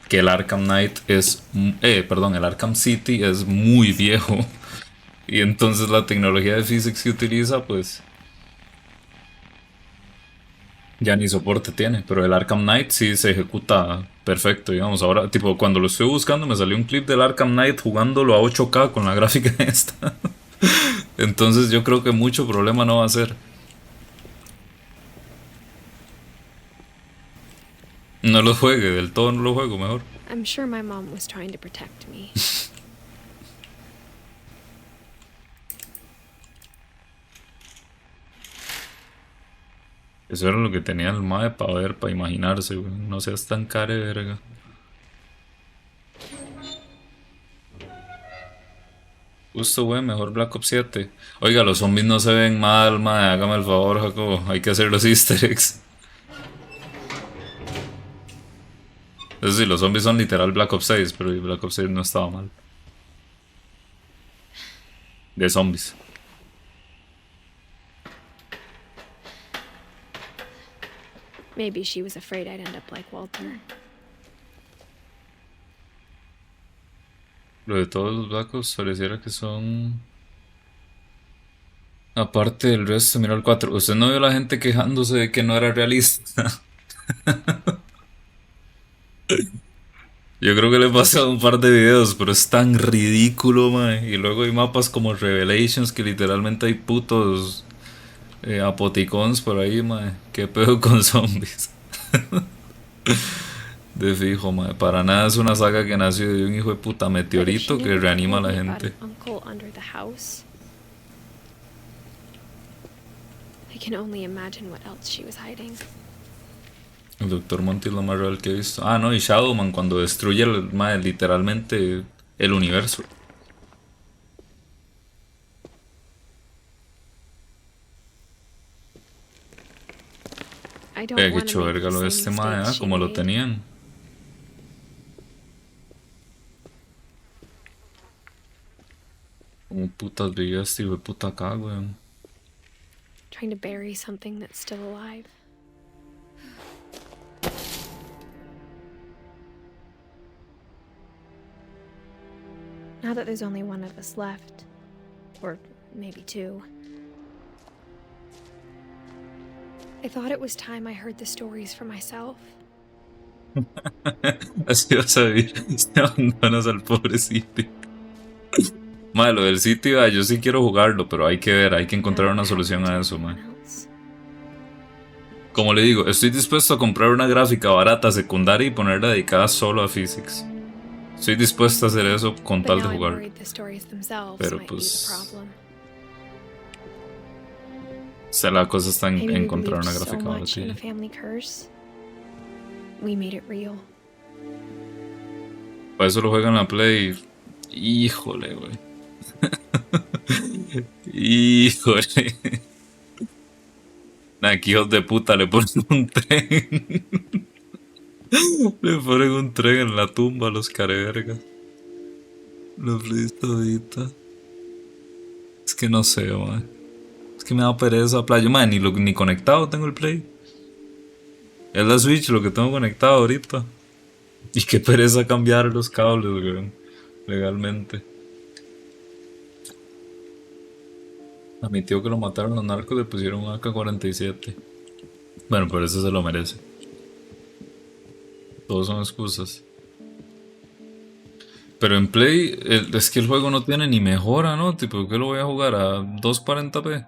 Que el Arkham Knight es, perdón, el Arkham City es muy viejo. Y entonces la tecnología de physics que utiliza, pues ya ni soporte tiene. Pero el Arkham Knight sí se ejecuta perfecto, digamos. Ahora, tipo, cuando lo estoy buscando me salió un clip del Arkham Knight jugándolo a 8K con la gráfica esta. Entonces yo creo que mucho problema no va a ser. No lo juegue, del todo no lo juego, mejor. I'm sure my mom was trying to protect me. Eso era lo que tenía el mae para ver, para imaginarse, güey. No seas tan care verga. Justo, güey, mejor Black Ops 7. Oiga, los zombies no se ven mal, mae. Hágame el favor, Jacobo. Hay que hacer los easter eggs. Eso sí, los zombies son literal Black Ops 6, pero Black Ops 6 no estaba mal. De zombies. Maybe she was afraid I'd end up like Walter. Lo de todos los Black Ops pareciera que son... Aparte del resto, mira el 4. ¿Usted no vio a la gente quejándose de que no era realista? Yo creo que le he pasado un par de videos, pero es tan ridículo, mae. Y luego hay mapas como Revelations que literalmente hay putos apoticons por ahí, mae. ¿Qué pedo con zombies? De fijo, mae. Para nada es una saga que nació de un hijo de puta meteorito que reanima a la gente. I can only imagine what else she was hiding. El Doctor Monty es lo más real que he visto. Ah, no, y Shadowman cuando destruye literalmente el universo. Que hecho verga lo de este mae, como lo tenían. Como putas vivía este hijo de puta acá, weón. Trying to bury something that's still alive. Now that there's only one of us left, or maybe two, I thought it was time I heard the stories for myself. Así vas a vivir, si abandonas al pobre sitio. Madre, lo del sitio, yo sí quiero jugarlo, pero hay que ver, hay que encontrar una solución a eso, madre. Como le digo, estoy dispuesto a comprar una gráfica barata secundaria y ponerla dedicada solo a physics. Estoy dispuesta a hacer eso con But tal now de I'm jugar. worried the stories themselves Pero might be the pues, problem. o sea, la cosa está en Maybe we encontrar believed una so gráfica much in a ahora, family curse. We made it real. para eso lo juegan en la Play. Híjole, güey. Híjole. Aquí hijos de puta le ponen un tren. Le ponen un tren en la tumba a los carevergas. Los ahorita. Es que no sé, man. Es que me da pereza playa. Man, ni conectado tengo el Play. Es la Switch lo que tengo conectado ahorita. Y qué pereza cambiar los cables, weón. Legalmente. A mi tío que lo mataron los narcos le pusieron un AK-47. Bueno, pero eso se lo merece. Todos son excusas. Pero en Play, es que el juego no tiene ni mejora, ¿no? Tipo, ¿qué lo voy a jugar a 240p?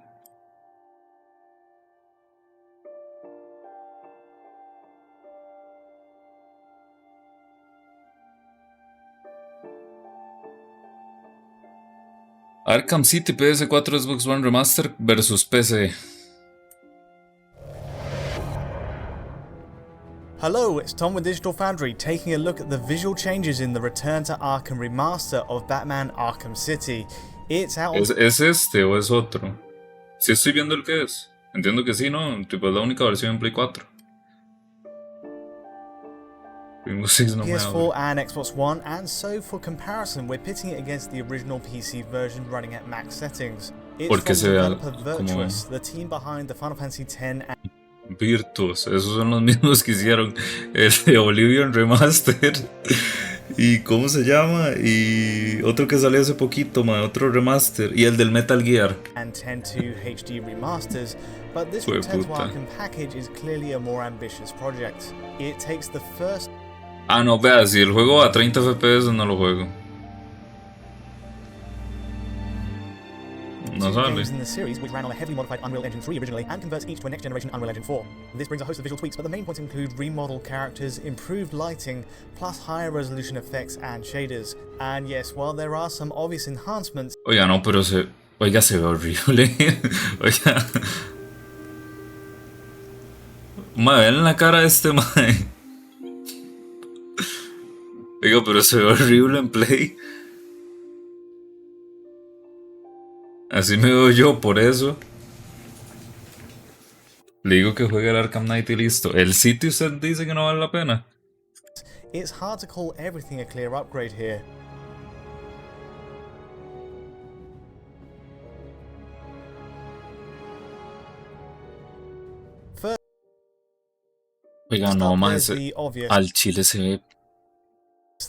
Arkham City PS4 Xbox One Remaster versus PC. Hello, it's Tom with Digital Foundry taking a look at the visual changes in the Return to Arkham remaster of Batman Arkham City. It's out. ¿Es este o es otro? Sí estoy viendo el que es. Entiendo que sí, ¿no? Tipo, es la única versión en Play 4. Rainbow Six no me PS4 abre. and Xbox One, and so for comparison, we're pitting it against the original PC version running at max settings. It's Porque from se vea developer como Virtuous, the team behind the Final Fantasy X and Virtuos. Esos son los mismos que hicieron el de Oblivion Remaster. ¿Y cómo se llama? Y otro que salió hace poquito, man, otro remaster. Y el del Metal Gear. and 10.2 HD remasters, but this Fue Return to puta. Arkham package is clearly a more ambitious project. It takes the first Ah, no, vea, si el juego va a 30 FPS no lo juego. No two sale. games in the series, which ran on a heavily modified Unreal Engine 3 originally, and converts each to a next-generation Unreal Engine 4. This brings a host of visual tweaks, but the main points include remodeled characters, improved lighting, plus higher resolution effects and shaders. And yes, while there are some obvious enhancements, Oiga, no, pero se... Oiga, se ve horrible. Oiga. Ma, vean la cara de este mae. Oiga, pero se ve horrible en Play. Así me veo yo, por eso. Le digo que juegue el Arkham Knight y listo. El City usted dice que no vale la pena. it's hard to call everything a clear upgrade here. First Oiga, no, up, ma, there's ese- the obvious, al chile se ve.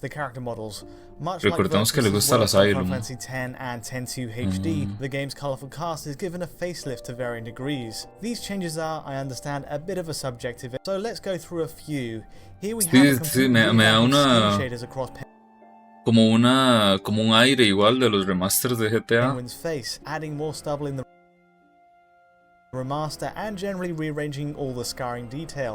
the character models. Much Recordemos que le Virtuous' gusta el work on Asylum. Final Fantasy X and 10.2 HD, the game's colourful cast is given a facelift to varying degrees. These changes are, I understand, a bit of a subjective, so let's go through a few. Here we have a Sí, complete me da revamp of una... skin shaders across Como un aire igual de los remasters de GTA. Penguin's face, adding more stubble in the remaster and generally rearranging all the scarring detail.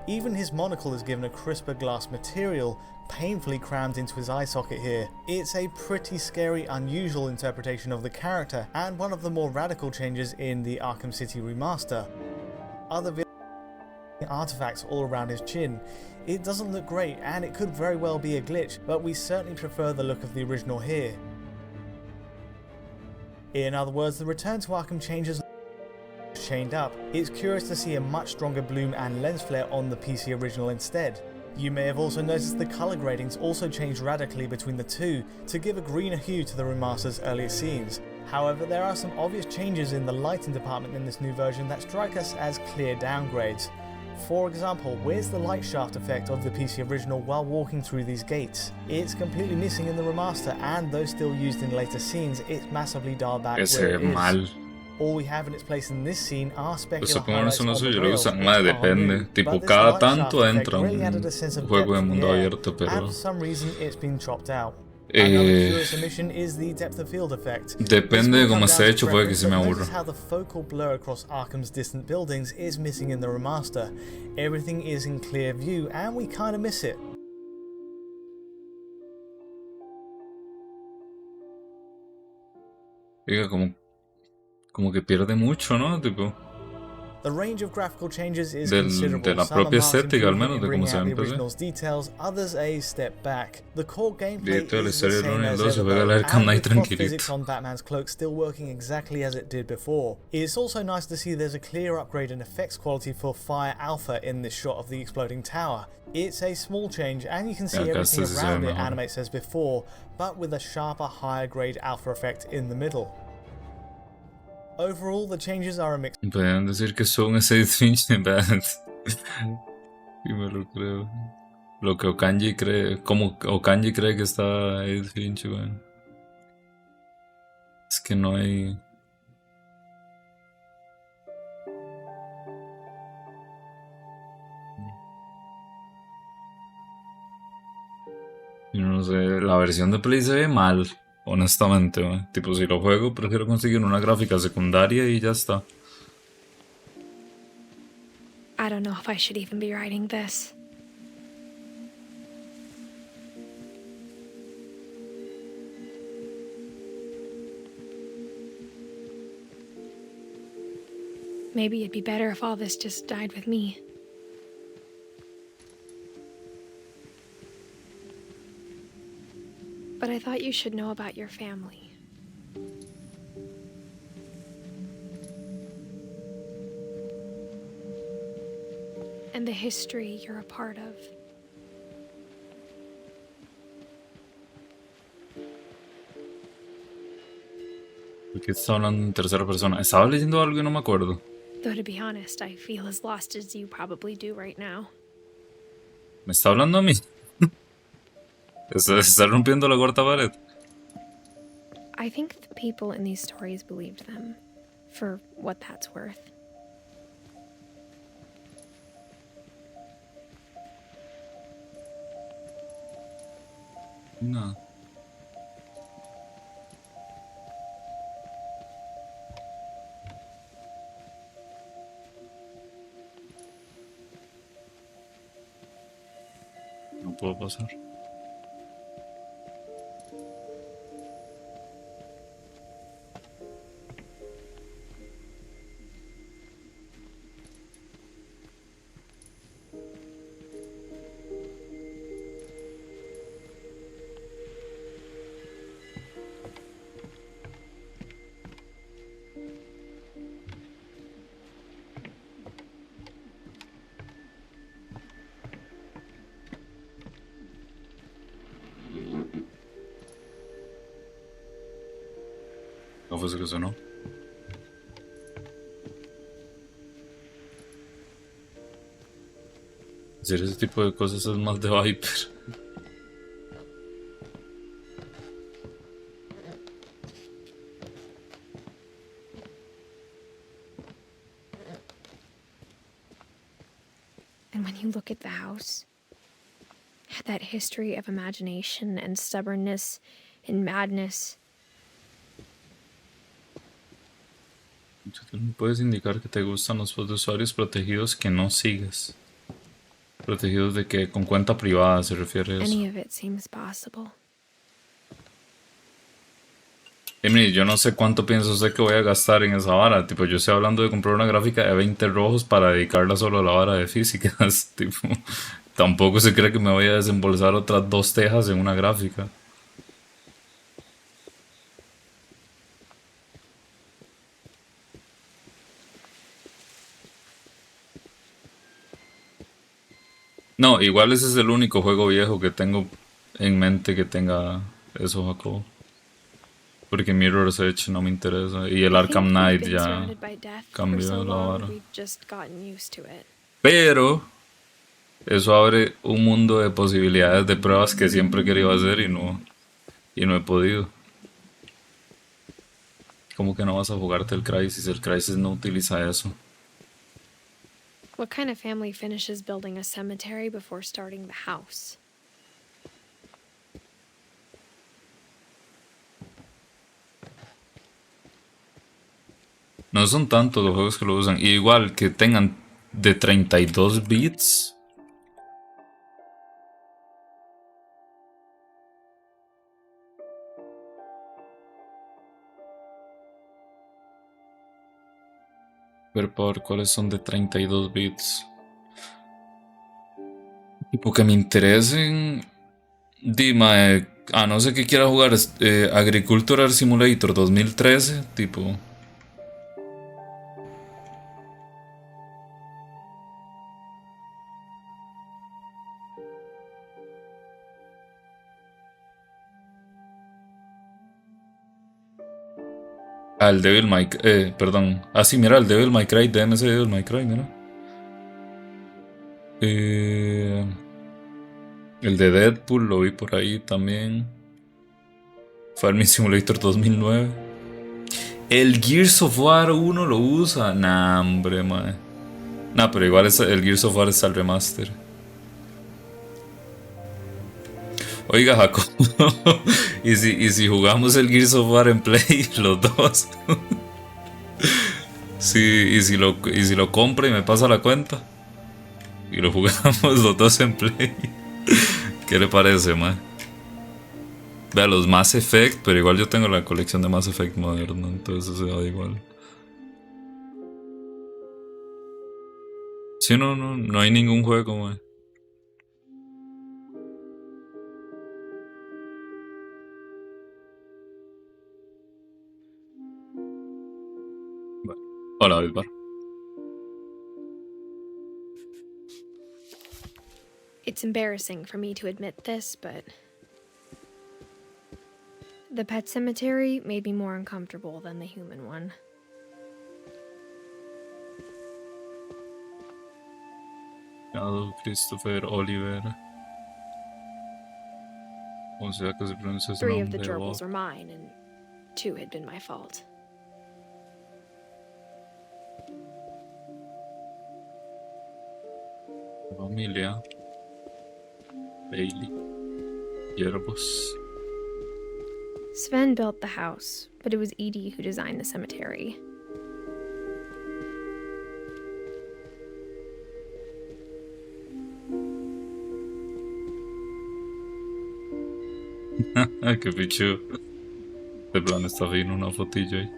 Even his monocle is given a crisper glass material, painfully crammed into his eye socket here. It's a pretty scary, unusual interpretation of the character, and one of the more radical changes in the Arkham City remaster. Other artifacts all around his chin. It doesn't look great, and it could very well be a glitch, but we certainly prefer the look of the original here. In other words, the Return to Arkham changes chained up. It's curious to see a much stronger bloom and lens flare on the PC original instead. You may have also noticed the colour gradings also changed radically between the two to give a greener hue to the remaster's earlier scenes. However, there are some obvious changes in the lighting department in this new version that strike us as clear downgrades. For example, where's the light shaft effect of the PC original while walking through these gates? It's completely missing in the remaster, and though still used in later scenes, it's massively dialed back Ese where it is. mal. All we have in its place in this scene are Pues specular supongo highlights eso no on sé, the yo lo rails, usan which más, are depende. new, Tipo, but this cada light tanto shaft effect entra really added a un sense of juego de depth in mundo the air, abierto, and pero... for some reason it's been chopped out. Another Eh, curious omission is the depth of field effect. depende de cómo esté hecho, puede que Preference, se me but aburra. notice how the focal blur across Arkham's distant buildings is missing in the remaster. Everything is in clear view, and we kinda miss it. Diga, como que pierde mucho, ¿no? Tipo, The range of graphical changes is de considerable. la Some are propia marked estética, al improvement menos, in de cómo bringing se ve out the en PC. original's details, others a step back. The core gameplay De toda la is the historia del 1 same y el as 2 se ever juega el though, Arkham and Knight with frost physics tranquilito. on Batman's cloak still working exactly as it did before. It's also nice to see there's a clear upgrade in effects quality for Fire Alpha in this shot of the exploding tower. It's a small change and you can see Acá everything este sí se ve around it mejor. animates as before, but with a sharper higher grade alpha effect in the middle. Overall, the changes are a mix. Podrían decir que son ese Edith Finch de Bad. Y me lo creo. Lo que Okanji cree, como Okanji cree que está Edith Finch, weón. Es que no hay. Yo no sé, la versión de Play se ve mal, honestamente, weón. Tipo, si lo juego, prefiero conseguir una gráfica secundaria y ya está. I don't know if I should even be writing this. Maybe it'd be better if all this just died with me. But I thought you should know about your family. And the history you're a part of. ¿Por qué está hablando en tercera persona? Estaba leyendo algo y no me acuerdo. Though to be honest, I feel as lost as you probably do right now. ¿Me está hablando a mí? ¿Está rompiendo la cuarta pared? I think the people in these stories believed them, for what that's worth. No. No puedo pasar. ¿No fue eso que sonó? Hacer ese tipo de cosas es más de Viper. And when you look at the house, that history of imagination and stubbornness and madness. Tú no puedes indicar que te gustan los usuarios protegidos que no sigues. ¿Protegidos de qué? ¿Con cuenta privada se refiere a eso? Any of it seems possible. Emily, yo no sé cuánto piensa usted que voy a gastar en esa vara. Tipo, yo estoy hablando de comprar una gráfica de 20 rojos para dedicarla solo a la vara de físicas. Tipo, tampoco se cree que me voy a desembolsar otras 2 tejas en una gráfica. No, igual ese es el único juego viejo que tengo en mente que tenga eso, Jacobo. Porque Mirror's Edge no me interesa. Y el I Arkham think we've Knight been ya surrounded by death for cambió so la long, vara. we've just gotten used to it. Pero eso abre un mundo de posibilidades de pruebas que siempre he querido hacer y no he podido. ¿Cómo que no vas a jugarte el Crysis? El Crysis no utiliza eso. What kind of family finishes building a cemetery before starting the house? No son tantos los juegos que lo usan. Y igual que tengan de 32 bits. Ver por cuáles son de 32 bits. Tipo que me interesen. Dime, a no ser que quiera jugar Agricultural Simulator 2013, tipo. Al Devil May perdón. Ah, sí, mira, el Devil May Cry, DMC Devil May Cry, mira. El de Deadpool lo vi por ahí también. Farming Simulator 2009. El Gears of War 1 lo usa. Nah, hombre, mae. Nah, pero igual el Gears of War está el remaster. Oiga, Jacob. ¿Y si jugamos el Gears of War en Play, los dos? Sí, y si lo compra y me pasa la cuenta. Y lo jugamos los dos en Play. ¿Qué le parece, mae? Vea, los Mass Effect, pero igual yo tengo la colección de Mass Effect moderno, entonces se da igual. Sí, no hay ningún juego, mae. Vale. Hola, Vidbar. It's embarrassing for me to admit this, but the pet cemetery made me more uncomfortable than the human one. Christopher Oliver. O sea que se pronuncia su 3 of the nombre. gerbils were mine, and 2 had been my fault. Familia. Bailey. Yerbos. Sven built the house, but it was Edie who designed the cemetery. Qué pichu. De plan está bien una fotillo ahí.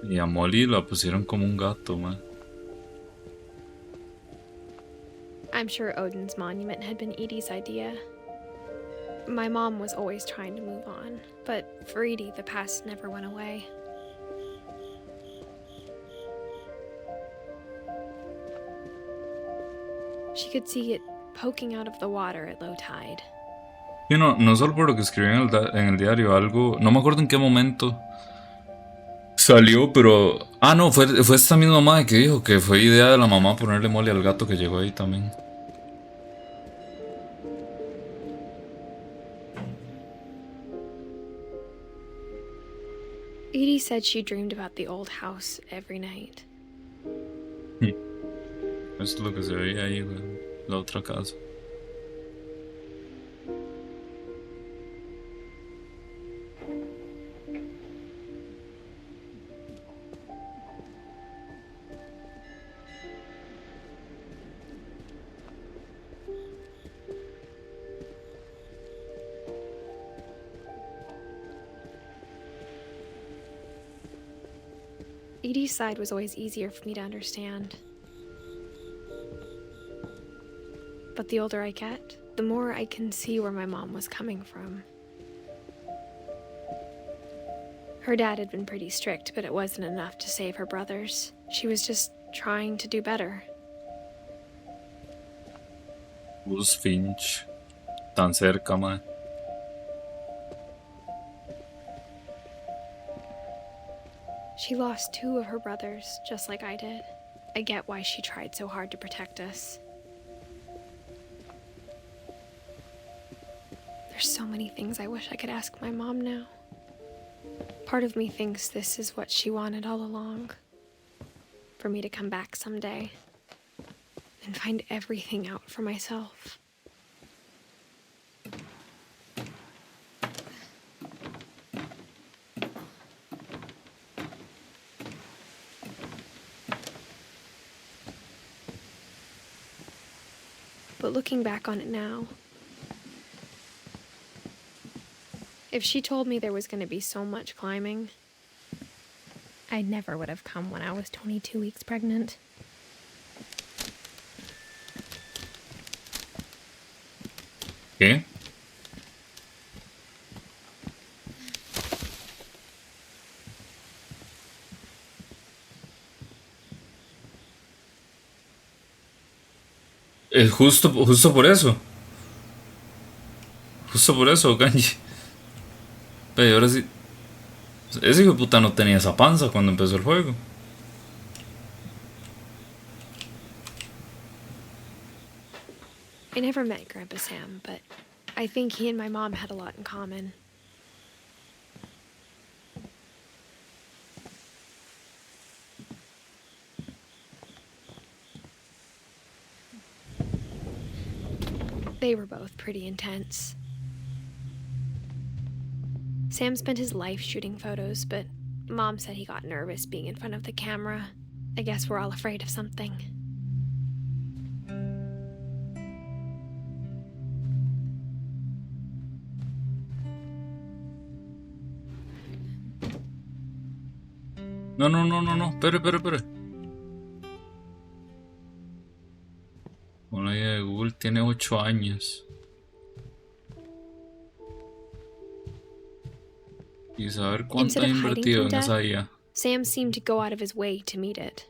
Y a Molly la pusieron como un gato, man. I'm sure Odin's monument had been Edie's idea. My mom was always trying to move on, but for Edie, the past never went away. She could see it poking out of the water at low tide. Y no solo por lo que escribí en el diario, algo, no me acuerdo en qué momento salió, pero... Ah, no, fue esta misma madre que dijo que fue idea de la mamá ponerle Molly al gato que llegó ahí también. Edie said she dreamed about the old house every night. Es lo que se veía ahí, güey, la otra casa. Edie's side was always easier for me to understand. But the older I get, the more I can see where my mom was coming from. Her dad had been pretty strict, but it wasn't enough to save her brothers. She was just trying to do better. Edith Finch. Tan cerca, man. She lost 2 of her brothers, just like I did. I get why she tried so hard to protect us. There's so many things I wish I could ask my mom now. Part of me thinks this is what she wanted all along. For me to come back someday and find everything out for myself. But looking back on it now, if she told me there was going to be so much climbing, I never would have come when I was 22 weeks pregnant. ¿Qué? Justo por eso. Justo por eso, Kanji. Pero ahora sí. Ese hijo de puta no tenía esa panza cuando empezó el juego. I never met Grandpa Sam, but I think he and my mom had a lot in common. They were both pretty intense. Sam spent his life shooting photos, but Mom said he got nervous being in front of the camera. I guess we're all afraid of something. No. Espere. Una idea de Google tiene 8 años. Y saber cuánto Instead ha of hiding invertido from en esa death, IA. Sam seemed to go out of his way to meet it.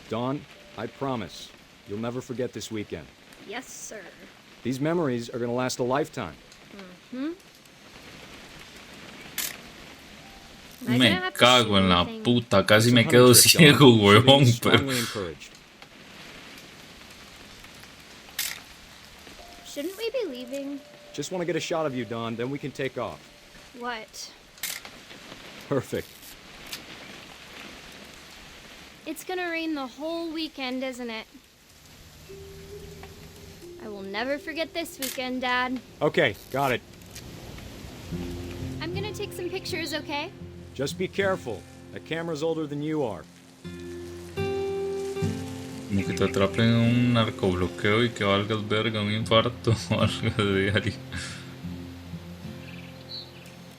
Dawn, I promise, you'll never forget this weekend. Yes, sir. These memories are gonna last a lifetime. Me cago en la puta, casi me quedo ciego, huevón, pero... Shouldn't we be leaving? Just want to get a shot of you, Dawn, then we can take off. What? Perfect. It's gonna rain the whole weekend, isn't it? I will never forget this weekend, Dad. Okay, got it. I'm gonna take some pictures, okay? Just be careful. That camera's older than you are. Como que te atrapen en un narcobloqueo y que valgas verga, un infarto o algo de diario.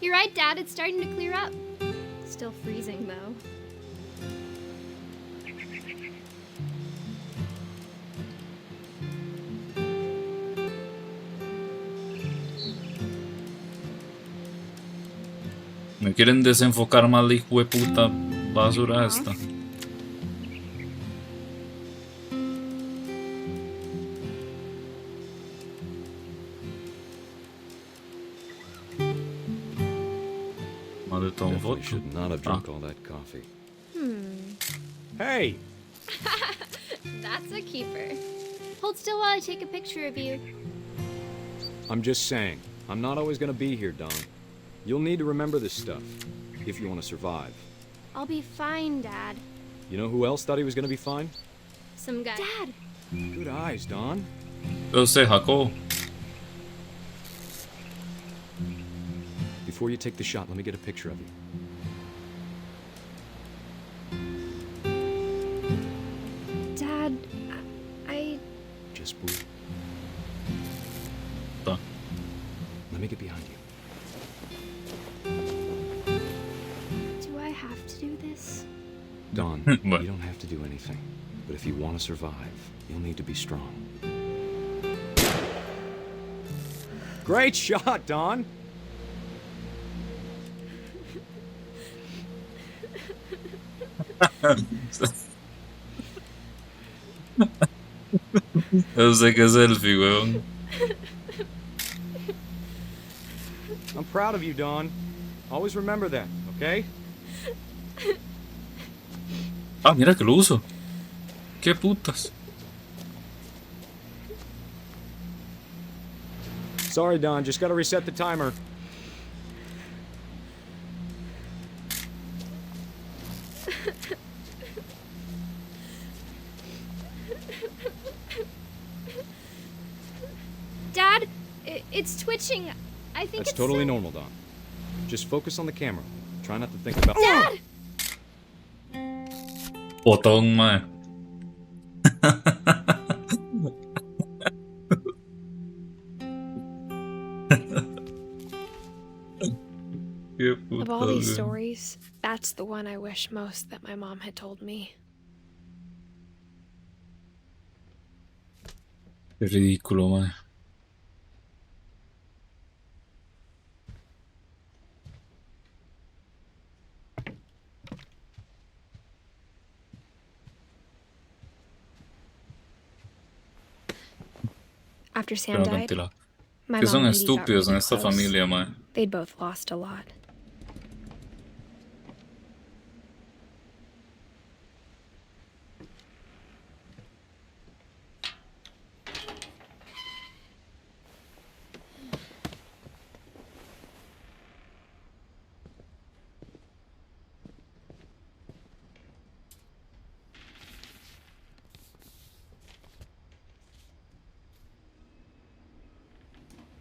You're right, Dad. It's starting to clear up. Still freezing, though. Me quieren desenfocar más la hijueputa basura esta. Más de todo foto. Should not have drunk all that coffee. Hey! That's a keeper. Hold still while I take a picture of you. I'm just saying, I'm not always gonna be here, Dawn. You'll need to remember this stuff, if you want to survive. I'll be fine, Dad. You know who else thought he was gonna be fine? Some guy. Dad! Good eyes, Dawn. Yo sé, Jacob. Before you take the shot, let me get a picture of you. Dad, I... Just move. Tá. Let me get behind you. Do I have to do this? Dawn, What? you don't have to do anything. But if you want to survive, you'll need to be strong. Great shot, Dawn! Yo sé que es selfie, weón. I'm proud of you, Dawn. Always remember that, okay? Ah, mira que lo uso. Qué putas. Sorry, Dawn. Just gotta reset the timer. Dad, it's twitching. I think That's it's totally normal, Dawn. Just focus on the camera. Try not to think about. Dad! Botón, mae. Qué Of all putas, these güey. stories, that's the one I wish most that my mom had told me. Qué ridículo, mae. After Sam Tengo que died, ventilar. my Que mom son and Edie got estúpidos en really esta close. familia, mae. They'd both lost a lot.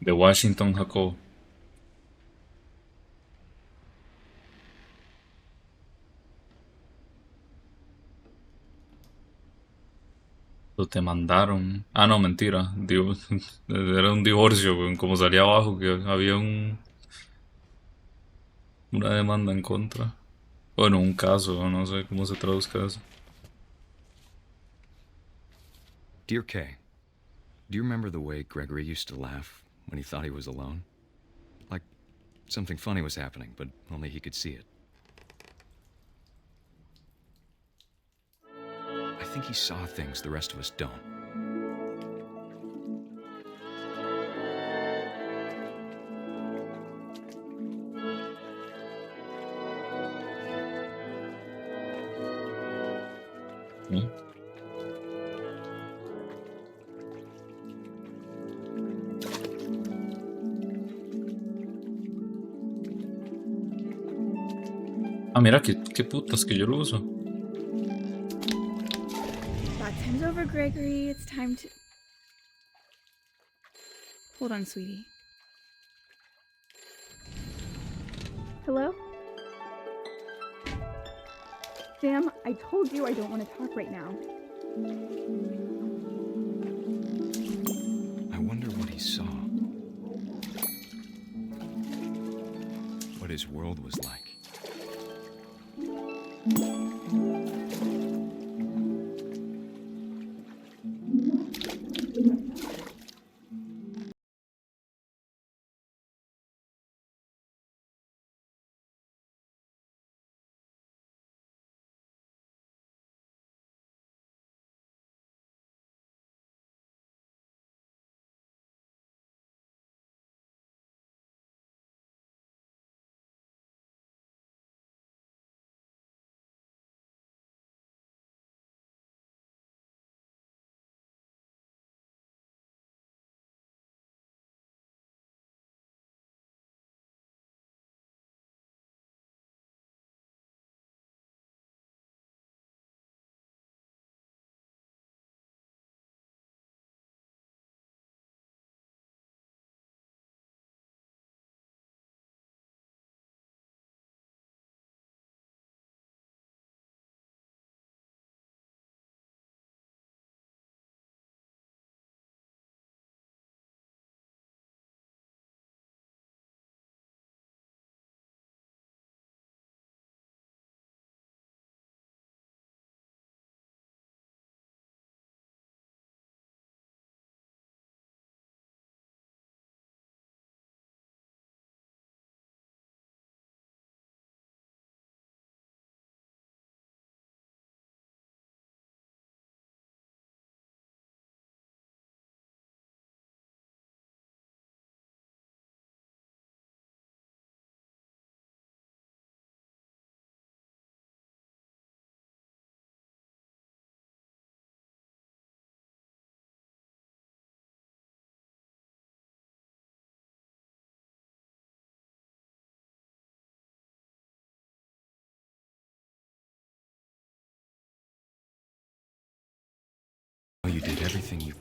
De Washington, Jacob. Lo te mandaron. Ah, no, mentira. Era un divorcio, güey. Como salía abajo que había una demanda en contra. Bueno, un caso, no sé cómo se traduzca eso. Dear Kay, do you remember the way Gregory used to laugh when he thought he was alone? Like something funny was happening, but only he could see it. I think he saw things the rest of us don't. ¿Eh? Ah, mira, qué putas que yo lo uso. That time's over, Gregory. It's time to... Hold on, sweetie. Hello? Sam, I told you I don't want to talk right now. I wonder what he saw. What his world was like.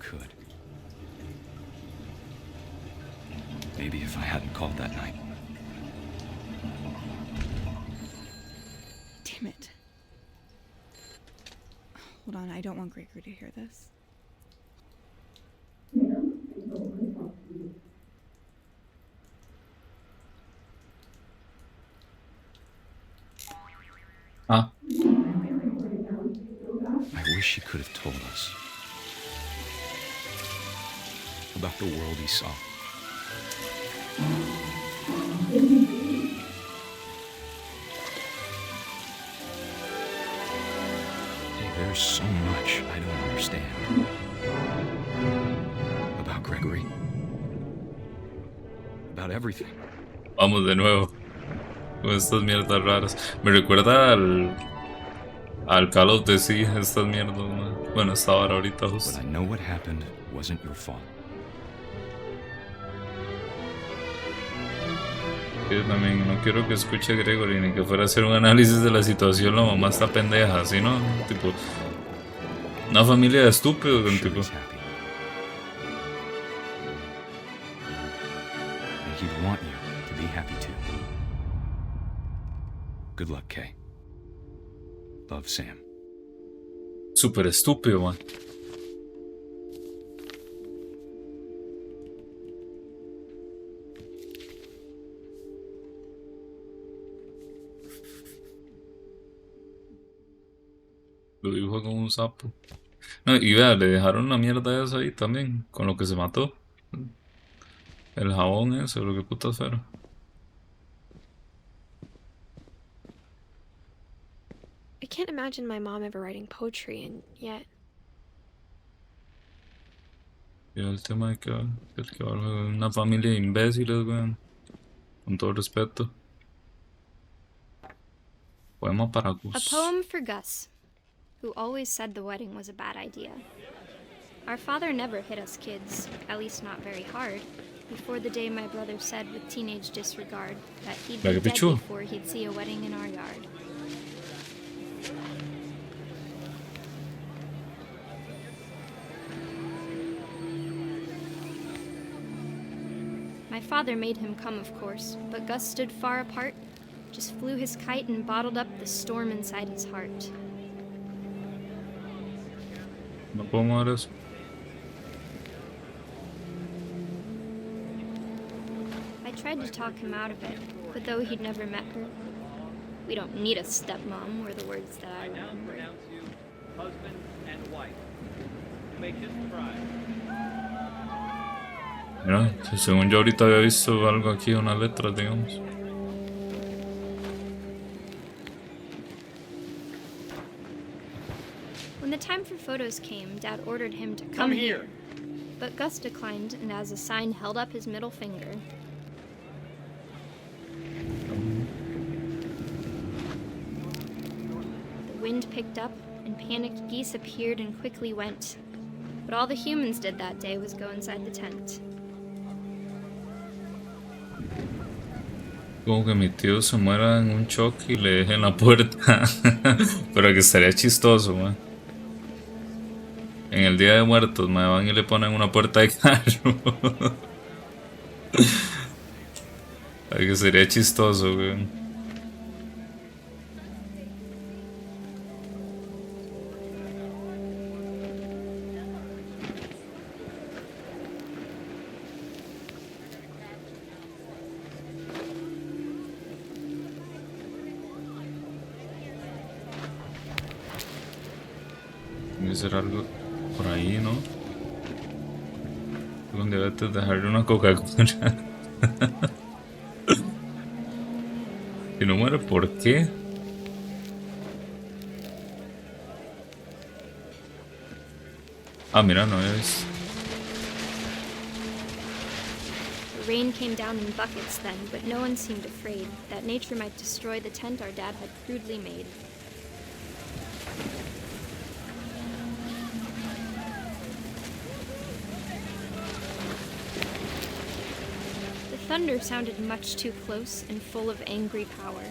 could. Maybe if I hadn't called that night. Damn it. Hold on, I don't want Gregory to hear this. Ah. I wish he could have told us about the world he saw. Hey, there's so much I don't understand about Gregory. About everything. Vamos de nuevo con estas mierdas raras. Me recuerda al Call of the Sea, estas mierdas, man. Bueno, estaba ahorita justo. But I know what happened wasn't your fault. Yo también no quiero que escuche a Gregory ni que fuera a hacer un análisis de la situación. La mamá está pendeja, así, ¿no? Tipo, una familia de estúpidos, tipo. And he'd want you to be happy too. Good luck, Kay. Love, Sam. Súper estúpido, man. Lo dibuja como un sapo. No, y vea, le dejaron la mierda esa ahí también, con lo que se mató. El jabón ese, lo que putas fueron. I can't imagine my mom ever writing poetry, and yet... Y el tema de que una familia de imbéciles, weón. Con todo respeto. Poema para A Gus. poem for Gus, who always said the wedding was a bad idea. Our father never hit us kids, at least not very hard, before the day my brother said with teenage disregard that he'd be dead before he'd see a wedding in our yard. My father made him come, of course, but Gus stood far apart, just flew his kite and bottled up the storm inside his heart. No podemos ver eso. I tried to talk him out of it, but though he'd never met her, we don't need a stepmom were the words that I remember. Husband and wife. To make his pride. Mira, según yo ahorita había visto algo aquí, unas letras, digamos. When the time for photos came, Dad ordered him to come here. But Gus declined and as a sign held up his middle finger. The wind picked up and panicked geese appeared and quickly went. But all the humans did that day was go inside the tent. Como que mi tío se muera en un choque y le dejen la puerta. Pero que estaría chistoso, man. En el Día de Muertos, me van y le ponen una puerta de carro. Ay, que sería chistoso, güey. Tiene que ser algo por ahí, ¿no? Donde debes dejarle una Coca-Cola. Si no muere, ¿por qué? Ah, mira, no es. The rain came down in buckets then, but no one seemed afraid that nature might destroy the tent our dad had crudely made. The thunder sounded much too close and full of angry power,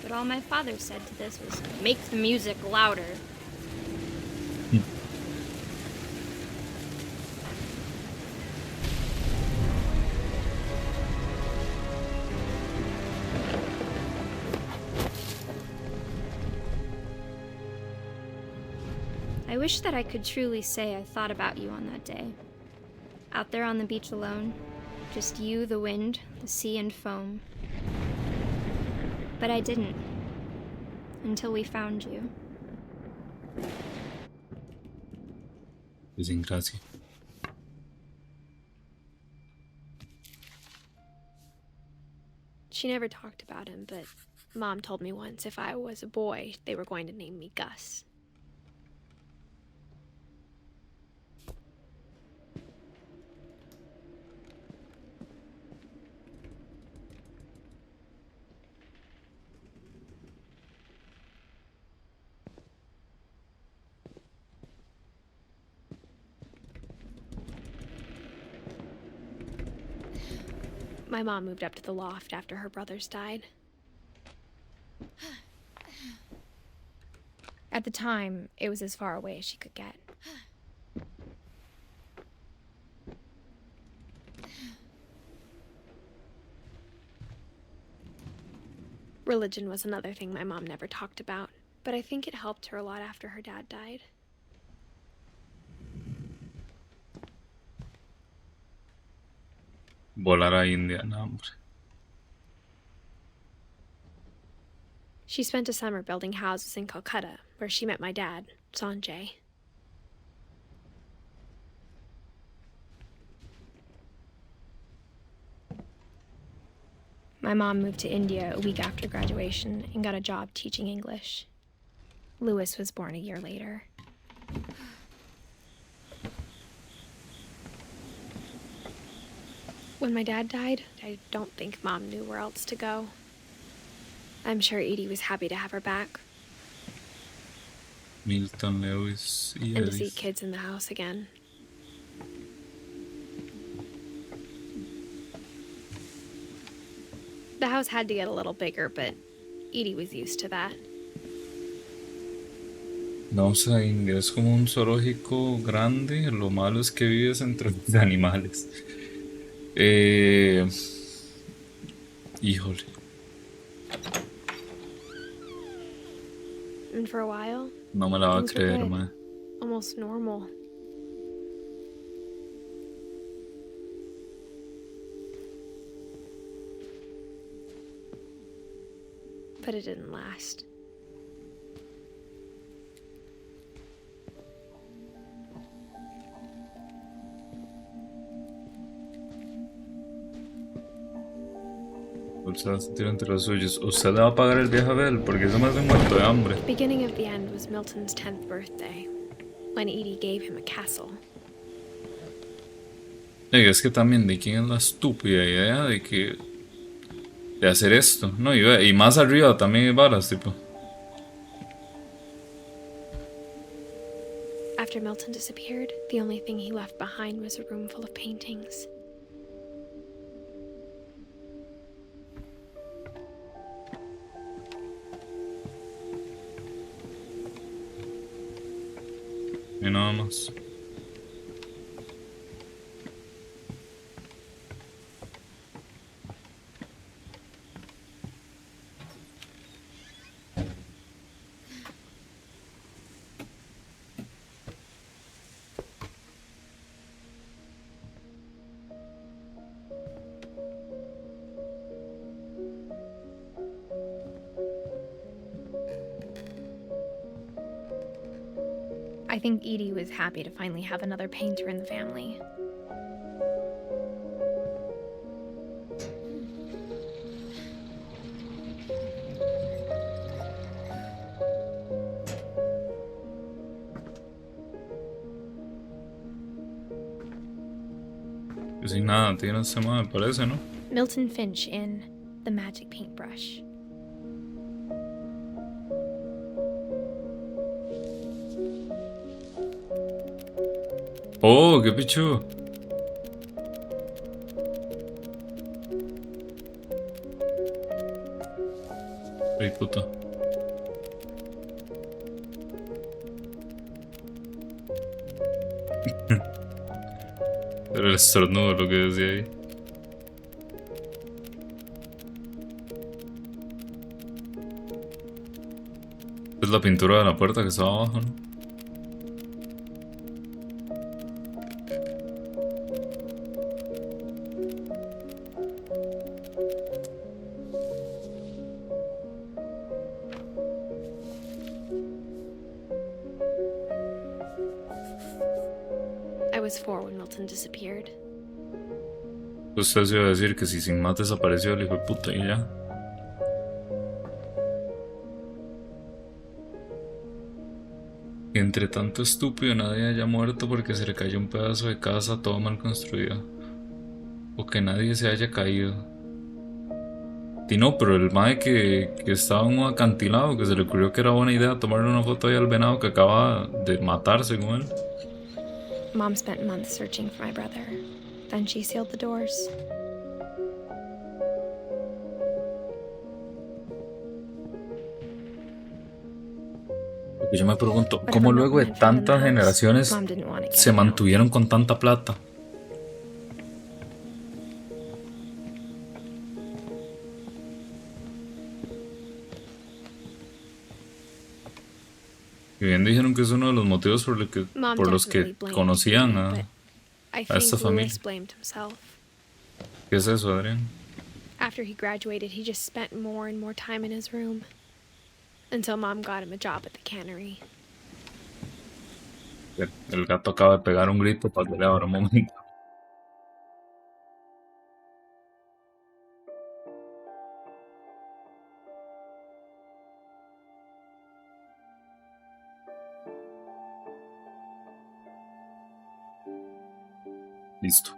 but all my father said to this was, "Make the music louder." I wish that I could truly say I thought about you on that day. Out there on the beach alone, just you, the wind, the sea, and foam. But I didn't. Until we found you. Sin gracia. She never talked about him, but Mom told me once if I was a boy, they were going to name me Gus. My mom moved up to the loft after her brothers died. At the time, it was as far away as she could get. Religion was another thing my mom never talked about, but I think it helped her a lot after her dad died. Volar a India, no, hombre. She spent a summer building houses in Calcutta, where she met my dad, Sanjay. My mom moved to India a week after graduation and got a job teaching English. Louis was born a year later. When my dad died, I don't think Mom knew where else to go. I'm sure Edie was happy to have her back. Milton, Lewis y And to see Edith. kids in the house again. The house had to get a little bigger, but Edie was used to that. Vamos a India, es como un zoológico grande. Lo malo es que vives entre los animales. Híjole. And for a while, No me la va a things were creer, good. mae. Almost normal. But it didn't last. Usted va a sentir entre los suyos. Usted le va a pagar el viaje a ver, porque eso me hace muerto de hambre. The beginning of the end was Milton's 10th birthday, when Edie gave him a castle. Oiga, es que también de quién es la estúpida idea de hacer esto, ¿no? Y más arriba también hay varas, tipo. After Milton disappeared, the only thing he left behind was a room full of paintings. Y nada más. I think Edie was happy to finally have another painter in the family. Y sin nada, tiene ese mae, parece, ¿no? Milton Finch in The Magic Paintbrush. Oh, qué pichu. Ay, puta. Era el estornudo lo que decía ahí. Es la pintura de la puerta que estaba abajo, ¿no? was 4 when Milton disappeared. Usted se iba a decir que si sin más desapareció el hijo de puta y ya. Y entre tanto estúpido nadie haya muerto porque se le cayó un pedazo de casa todo mal construido. O que nadie se haya caído. Y no, pero el mae que estaba en un acantilado, que se le ocurrió que era buena idea tomarle una foto ahí al venado que acaba de matar, según él. Mom spent months searching for my brother. Then she sealed the doors. Porque yo me pregunto, ¿cómo luego de tantas generaciones se mantuvieron con tanta plata? Y bien dijeron que es uno de los motivos por los que conocían a esta familia. ¿Qué es eso, Adrián? After he graduated, he just spent more and more time in his room. Until Mom got him a job at the cannery. El gato acaba de pegar un grito para que le abra un momento. Listo.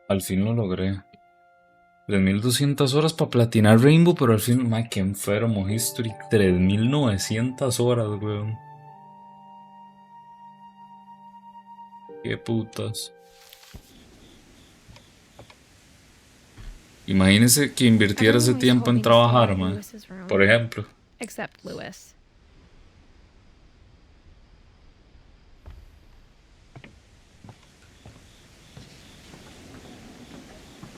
Al fin lo logré. 3200 horas para platinar Rainbow, pero al fin, mae, qué enfermo History. 3900 horas, weón. Qué putas. Imagínese que invirtiera ese tiempo en trabajar, mae. Por ejemplo. Except Lewis.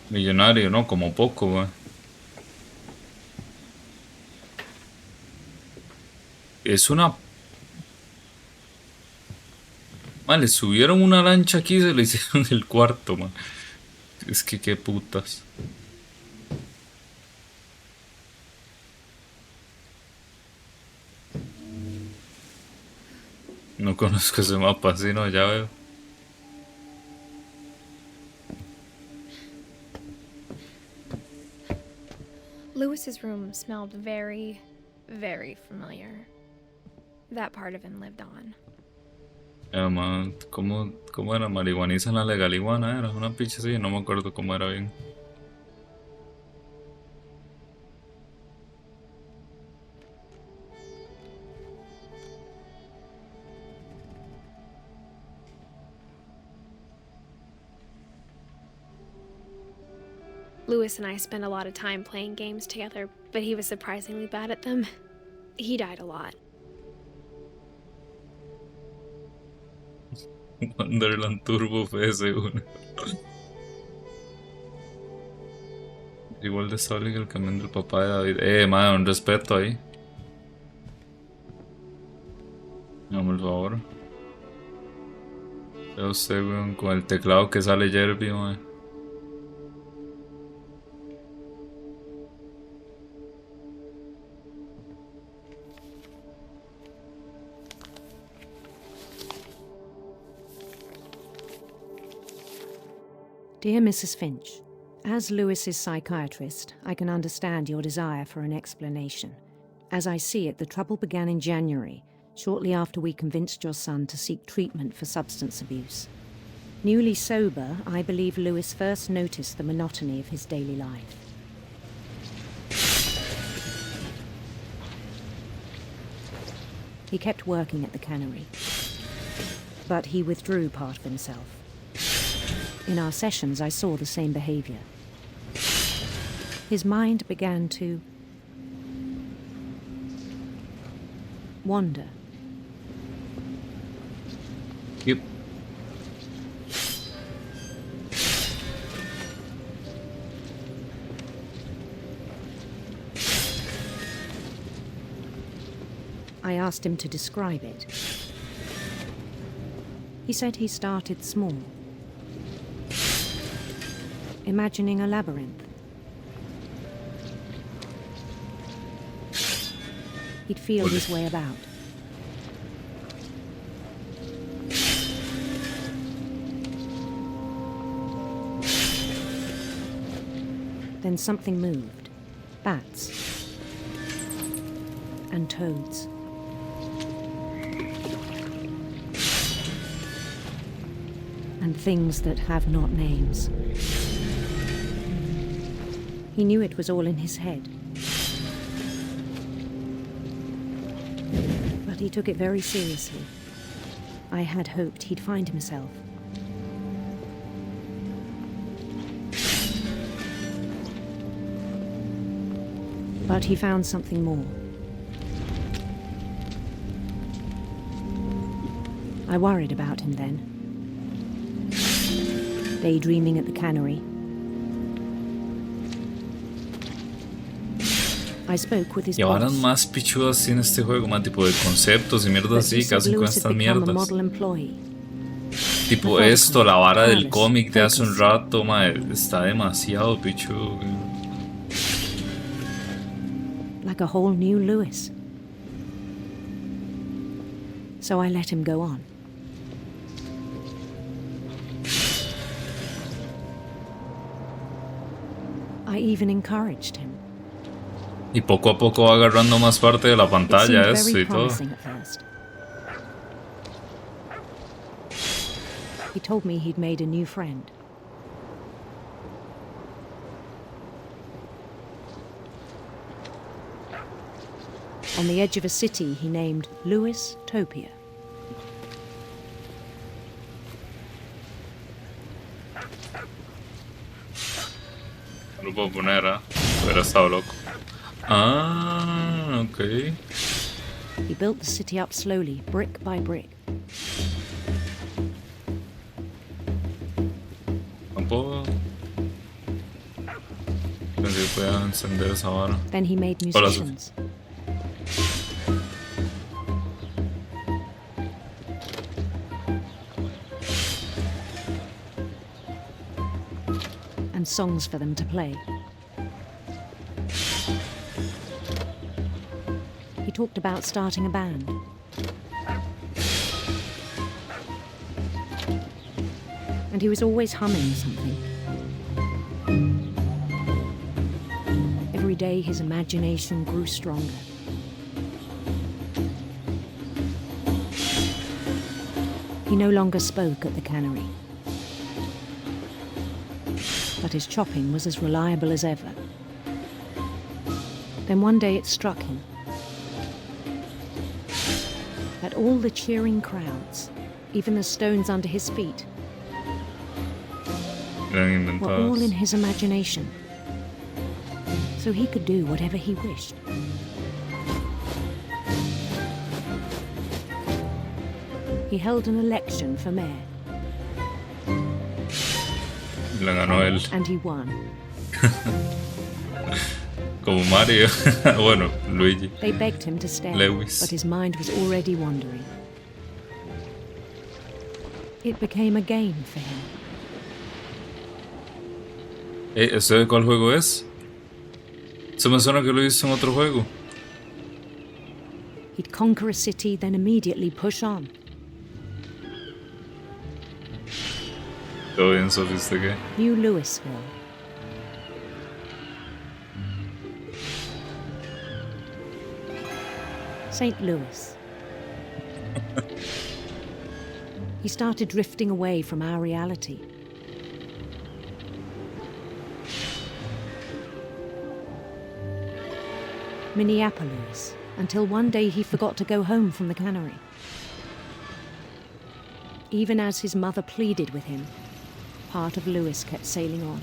Millonario, ¿no? Como poco, wey. Es una... Man, le subieron una lancha aquí y se le hicieron el cuarto, man. Es que qué putas. No conozco ese mapa, sí, no, ya veo. Lewis's room smelled very, very familiar. That part of him lived on. Man, ¿cómo era? Marihuaniza en la legaliguana, era una pinche así, no me acuerdo cómo era bien. Lewis and I spent a lot of time playing games together, but he was surprisingly bad at them. He died a lot. Wonderland Turbo PS1. Igual de estable que el camión del papá de David. Madre, un respeto ahí. Dame el favor. Veo usted, weón, con el teclado que sale Jerby, madre. Dear Mrs. Finch, as Lewis's psychiatrist, I can understand your desire for an explanation. As I see it, the trouble began in January, shortly after we convinced your son to seek treatment for substance abuse. Newly sober, I believe Lewis first noticed the monotony of his daily life. He kept working at the cannery, but he withdrew part of himself. In our sessions, I saw the same behavior. His mind began to wander. Yep. I asked him to describe it. He said he started small, imagining a labyrinth. He'd feel his way about. Then something moved. Bats. And toads. And things that have not names. He knew it was all in his head. But he took it very seriously. I had hoped he'd find himself. But he found something more. I worried about him then. Daydreaming at the cannery. I spoke with his Y ahora boss. más pichudas tiene este juego, más tipo de conceptos y mierdas así, que hacen con estas mierdas. Tipo esto, la vara del cómic de hace un rato, mae, está demasiado pichudo. Like a whole new Lewis. So I let him go on. I even encouraged him. Y poco a poco va agarrando más parte de la pantalla It seemed eso very y todo. promising at first. He told me he'd made a new friend. On the edge of a city he named Lewis Topia. Lo puedo poner, hubiera estado loco. Ah, ok. He built the city up slowly, brick by brick. Tampoco pensé que podía encender esa vara. Then he made Hola, Sophie. musicians. And songs for them to play. He talked about starting a band. And he was always humming something. Every day his imagination grew stronger. He no longer spoke at the cannery. But his chopping was as reliable as ever. Then one day it struck him that all the cheering crowds, even the stones under his feet, Eran were all in inventadas. his imagination. So he could do whatever he wished. He held an election for mayor, La ganó él. and he won. Como Mario. Bueno, Luigi. They begged him to stay, Lewis. but his mind was already wandering. It became a game for him. ¿Eso de cuál juego es? Eso me suena que lo hizo en otro juego. He'd conquer a city, then immediately push on. Todo bien sofisticado. New Louisville. St. Louis. He started drifting away from our reality. Minneapolis, until one day he forgot to go home from the cannery. Even as his mother pleaded with him, part of Lewis kept sailing on.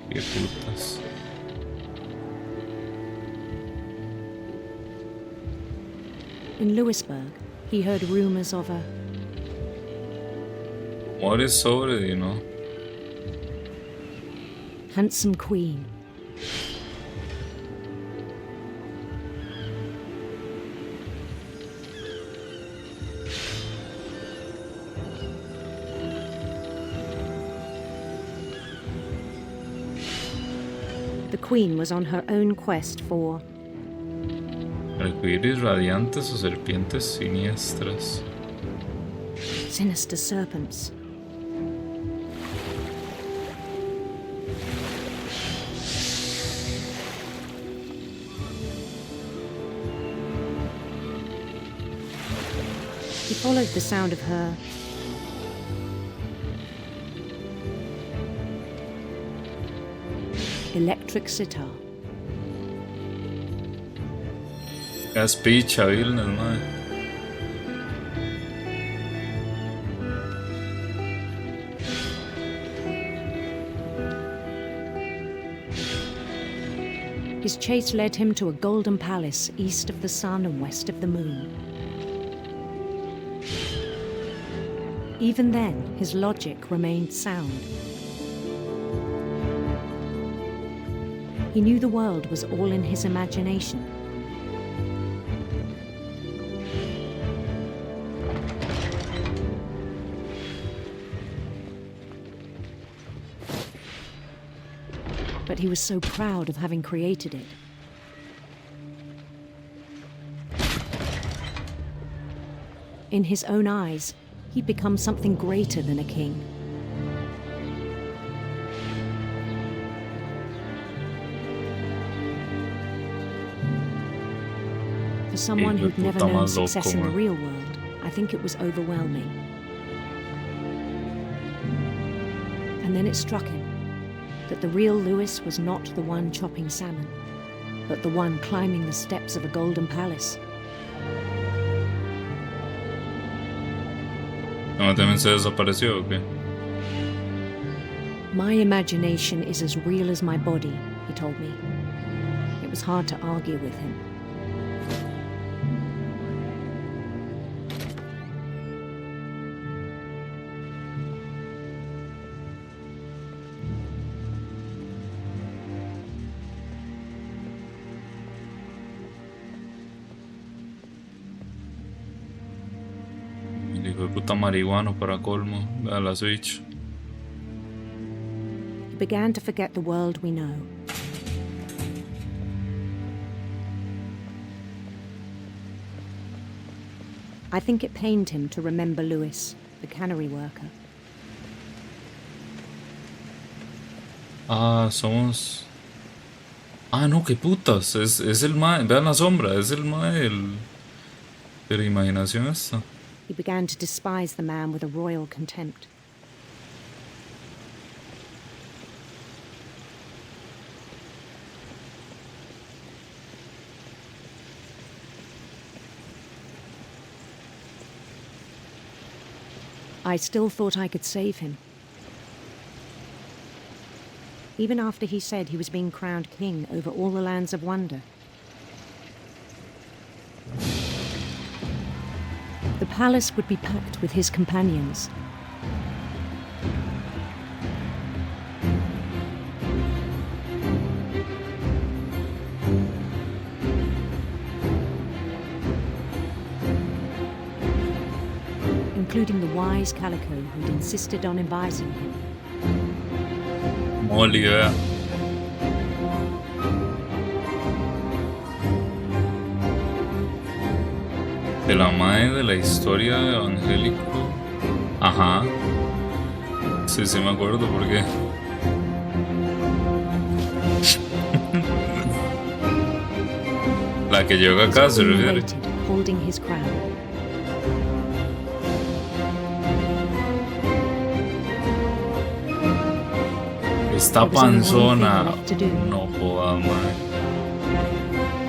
Qué putas. In Lewisburg, he heard rumors of a What is sobre, you know? handsome queen. The queen was on her own quest for Arcoíris radiantes o serpientes siniestras. Sinister serpents. He followed the sound of her electric sitar. Es picha, Vilnes, mae. His chase led him to a golden palace east of the sun and west of the moon. Even then, his logic remained sound. He knew the world was all in his imagination. But he was so proud of having created it. In his own eyes, he'd become something greater than a king. For someone who'd never known success in the real world, I think it was overwhelming. And then it struck him that the real Lewis was not the one chopping salmon, but the one climbing the steps of a golden palace. No, también se desapareció, ¿o qué? My imagination is as real as my body, he told me. It was hard to argue with him. Hijo de puta marihuano para colmo, a la Switch. He began to forget the world we know. I think it pained him to remember Lewis, the cannery worker. Ah, somos... Ah, no, qué putas. Es el mae. Vean la sombra. Es el mae de la imaginación esta. He began to despise the man with a royal contempt. I still thought I could save him. Even after he said he was being crowned king over all the lands of wonder. The palace would be packed with his companions. Including the wise Calico who'd insisted on advising him. Molly, vea. De la mae de la historia de Evangélico. Ajá. Sí, sí me acuerdo por qué. La que llegó acá se refiere. Holding his crown. Esta panzona. No jodas, mae.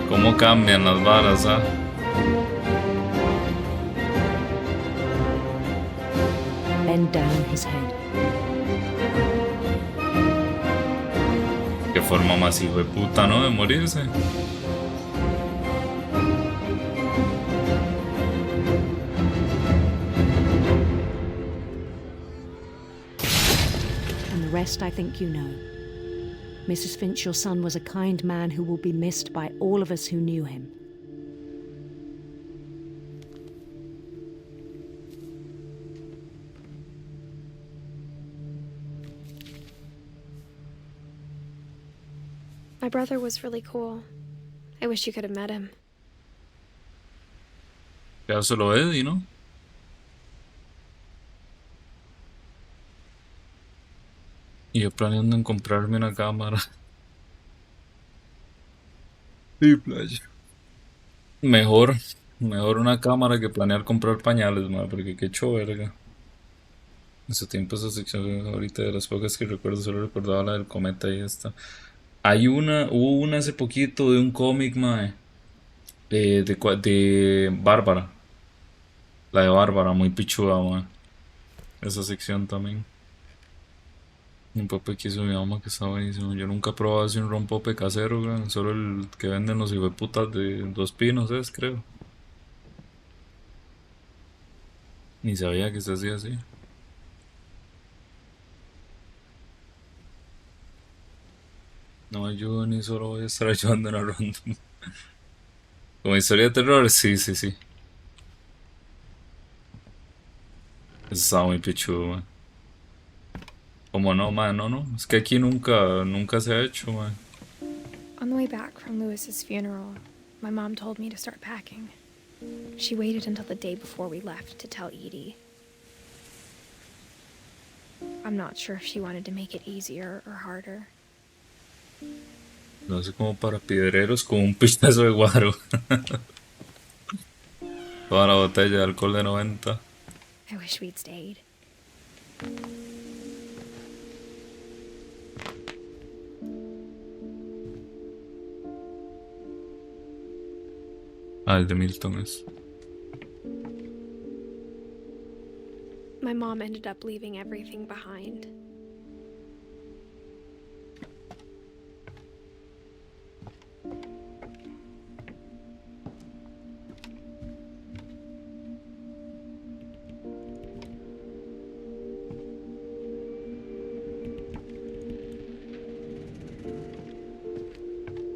¿Cómo cambian las varas, ah? Bend down his head. Qué forma más hijo de puta, ¿no? De morirse. And the rest I think you know. Mrs. Finch, your son was a kind man who will be missed by all of us who knew him. My brother was really cool. I wish you could have met him. Ya solo Eddie, ¿no? Y yo planeando en comprarme una cámara. Y playa. Mejor, mejor una cámara que planear comprar pañales, madre, porque qué hecho verga. En su tiempo esa sección ahorita de las pocas que recuerdo, solo recordaba la del cometa y esta. Hubo una hace poquito de un cómic, mae, de Bárbara. La de Bárbara, muy pichuda, mae. Esa sección también. Un pope que hizo mi mamá que está buenísimo. Yo nunca he probado así un rompope casero, weón. Solo el que venden los hijueputas de Dos Pinos, es, creo. Ni sabía que se hacía así. No ayudo ni solo voy a estar ayudando en la ronda. Como historia de terror, sí, sí, sí. Eso estaba muy pichudo, man. Como no, man, no, no. Es que aquí nunca se ha hecho, man. On the way back from Lewis's funeral, my mom told me to start packing. She waited until the day before we left to tell Edie. I'm not sure if she wanted to make it easier or harder. No sé, como para piedreros con un pistazo de guaro. Toda la botella de alcohol de 90. I wish we'd stayed. Ah, el de Milton es. My mom ended up leaving everything behind.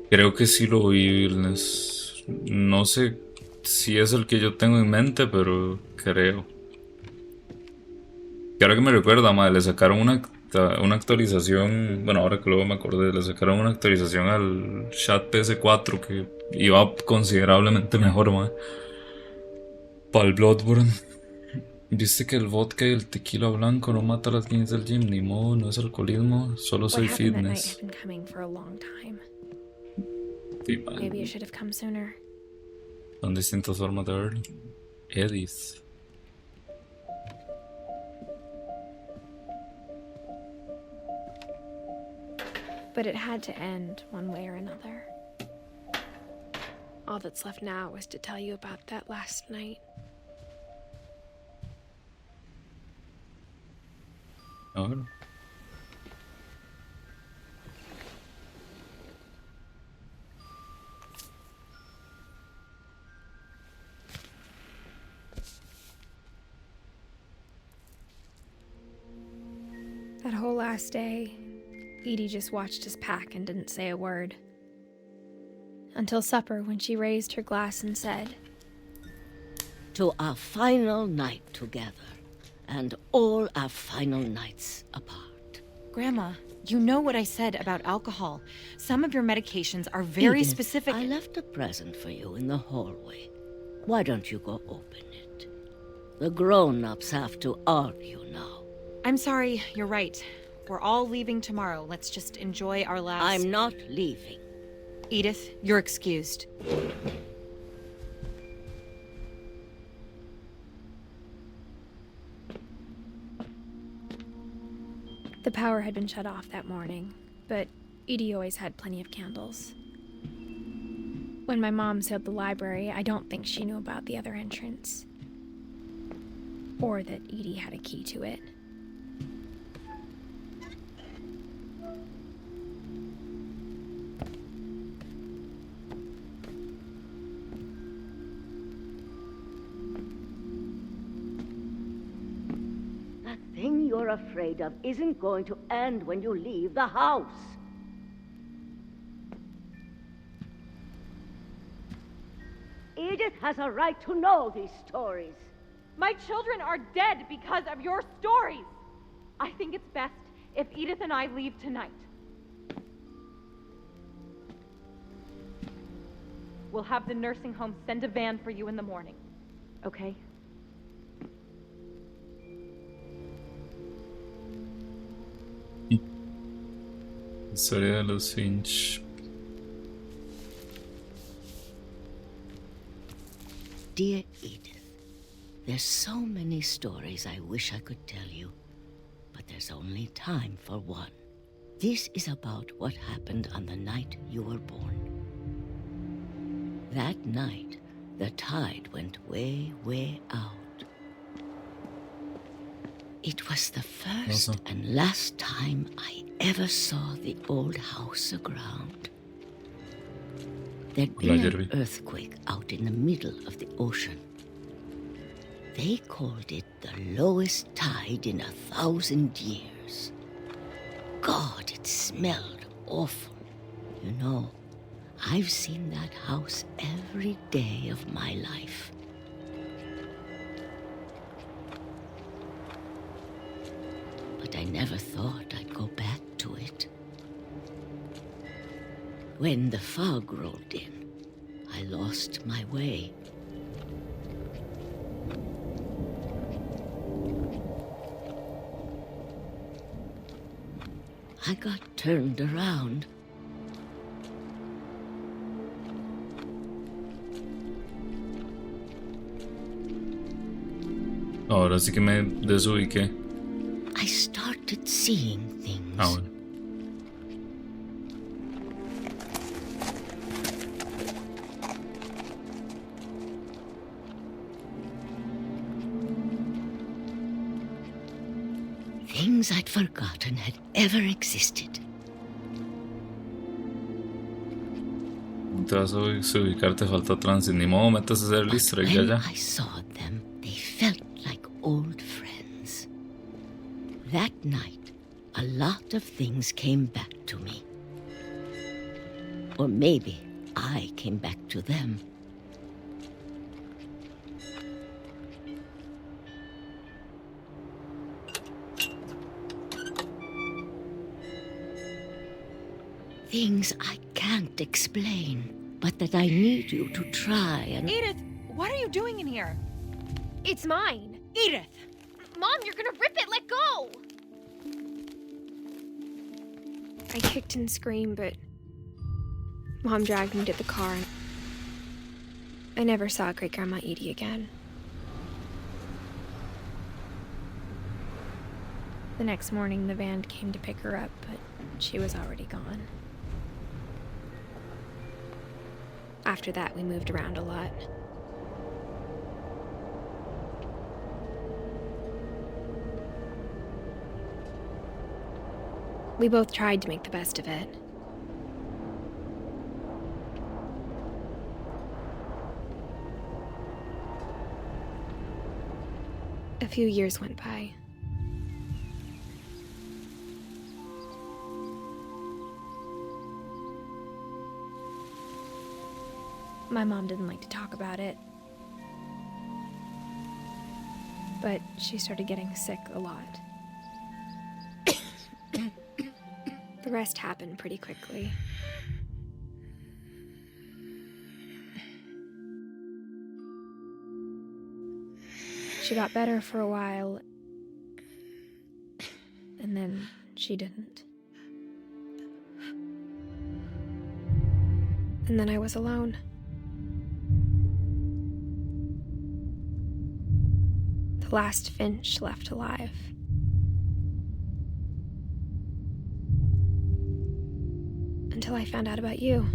Creo que sí lo vi, no sé si es el que yo tengo en mente, pero creo. Que ahora que me recuerda, madre, le sacaron una actualización. Bueno, ahora que luego me acordé, le sacaron una actualización al chat PS4 que iba considerablemente mejor, madre. Para el Bloodborne. Viste que el vodka y el tequila blanco no mata a las niñas del gym, ni modo, no es alcoholismo, solo What soy happened that night fitness. had been coming for a long time. Sí, man. Maybe I should have come sooner. Son distintas formas de verlo. Edith. But it had to end one way or another. All that's left now is to tell you about that last night. Ahora. That whole last day, Edie just watched us pack and didn't say a word. Until supper, when she raised her glass and said, "To our final night together, and all our final nights apart." Grandma, you know what I said about alcohol. Some of your medications are very Edith, specific. I left a present for you in the hallway. Why don't you go open it? The grown-ups have to argue now. I'm sorry, you're right. We're all leaving tomorrow. Let's just enjoy our last... I'm not leaving. Edith, you're excused. The power had been shut off that morning, but Edie always had plenty of candles. When my mom sealed the library, I don't think she knew about the other entrance. Or that Edie had a key to it. That thing you're afraid of isn't going to end when you leave the house. Edith has a right to know these stories. My children are dead because of your stories. I think it's best if Edith and I leave tonight. We'll have the nursing home send a van for you in the morning. Okay? Historia de los Finch. Dear Edith, there's so many stories I wish I could tell you, but there's only time for one. This is about what happened on the night you were born. That night, the tide went way, way out. It was the first and last time I ever saw the old house aground. There'd been an earthquake out in the middle of the ocean. They called it the lowest tide in 1,000 years. God, it smelled awful. You know, I've seen that house every day of my life. But I never thought I'd go back to it. When the fog rolled in, I lost my way. I got turned around. Ahora sí que me desubiqué. I started seeing things. Ah, bueno. Things I'd forgotten had ever existed. No te vas a desubicar, te falta tránsito. Ni modo, metas a hacer el easter egg ya, When ya. I saw them, they felt like old friends. That night, a lot of things came back to me. Or maybe I came back to them. Things I can't explain, but that I need you to try and... Edith, what are you doing in here? It's mine. Edith! Mom, you're gonna rip it! Let go! I kicked and screamed, but Mom dragged me to the car, and I never saw Great-Grandma Edie again. The next morning, the van came to pick her up, but she was already gone. After that, we moved around a lot. We both tried to make the best of it. A few years went by. My mom didn't like to talk about it, but she started getting sick a lot. The rest happened pretty quickly. She got better for a while, and then she didn't. And then I was alone. The last Finch left alive. Until I found out about you.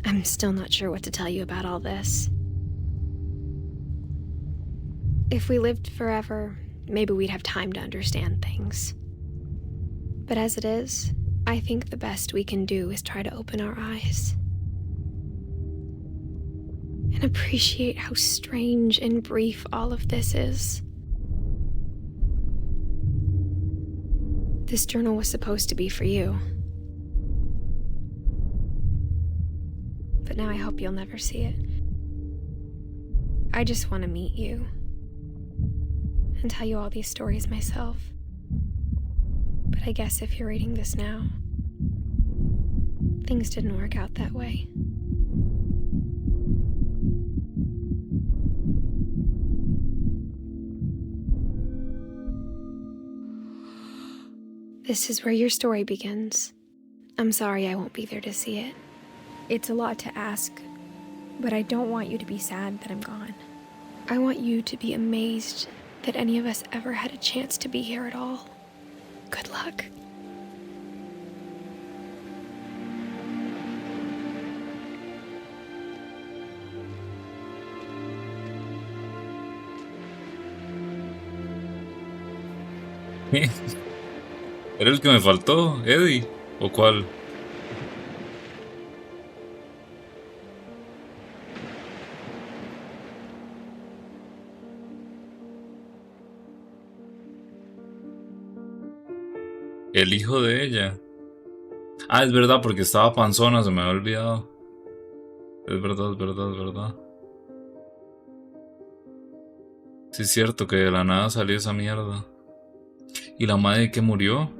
I'm still not sure what to tell you about all this. If we lived forever, maybe we'd have time to understand things. But as it is, I think the best we can do is try to open our eyes. And appreciate how strange and brief all of this is. This journal was supposed to be for you. But now I hope you'll never see it. I just want to meet you and tell you all these stories myself. But I guess if you're reading this now, things didn't work out that way. This is where your story begins. I'm sorry I won't be there to see it. It's a lot to ask, but I don't want you to be sad that I'm gone. I want you to be amazed that any of us ever had a chance to be here at all. Good luck. ¿Era el que me faltó, Eddie? ¿O cuál? El hijo de ella. Ah, es verdad, porque estaba panzona, se me había olvidado. Es verdad, es verdad, es verdad. Sí, es cierto que de la nada salió esa mierda. ¿Y la madre que murió?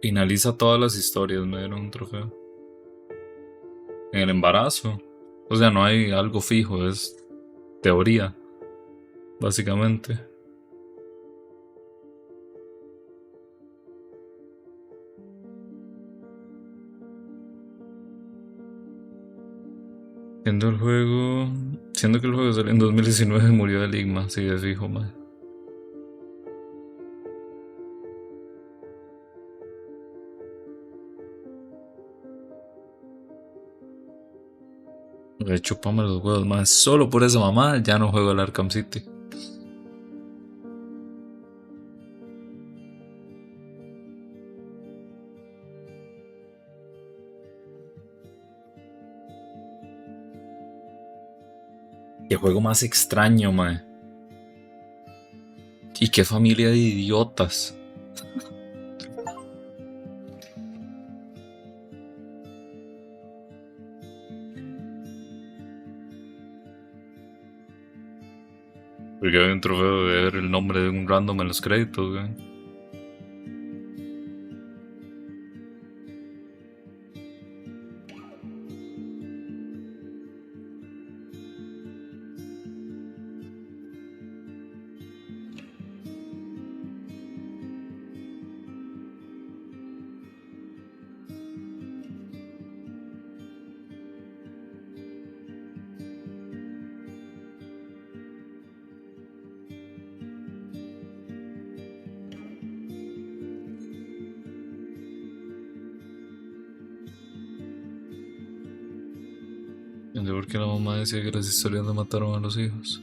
Finaliza todas las historias, me dieron un trofeo. En el embarazo. O sea, no hay algo fijo, es teoría, básicamente. Siendo que el juego salió en 2019 murió el Ligma, sí, es fijo, man. Chupame los huevos, más. Solo por esa mamá ya no juego al Arkham City. Qué juego más extraño, mae. Y qué familia de idiotas. Porque hay un trofeo de ver el nombre de un random en los créditos, güey. ¿Por qué la mamá decía que las historias le mataron a los hijos?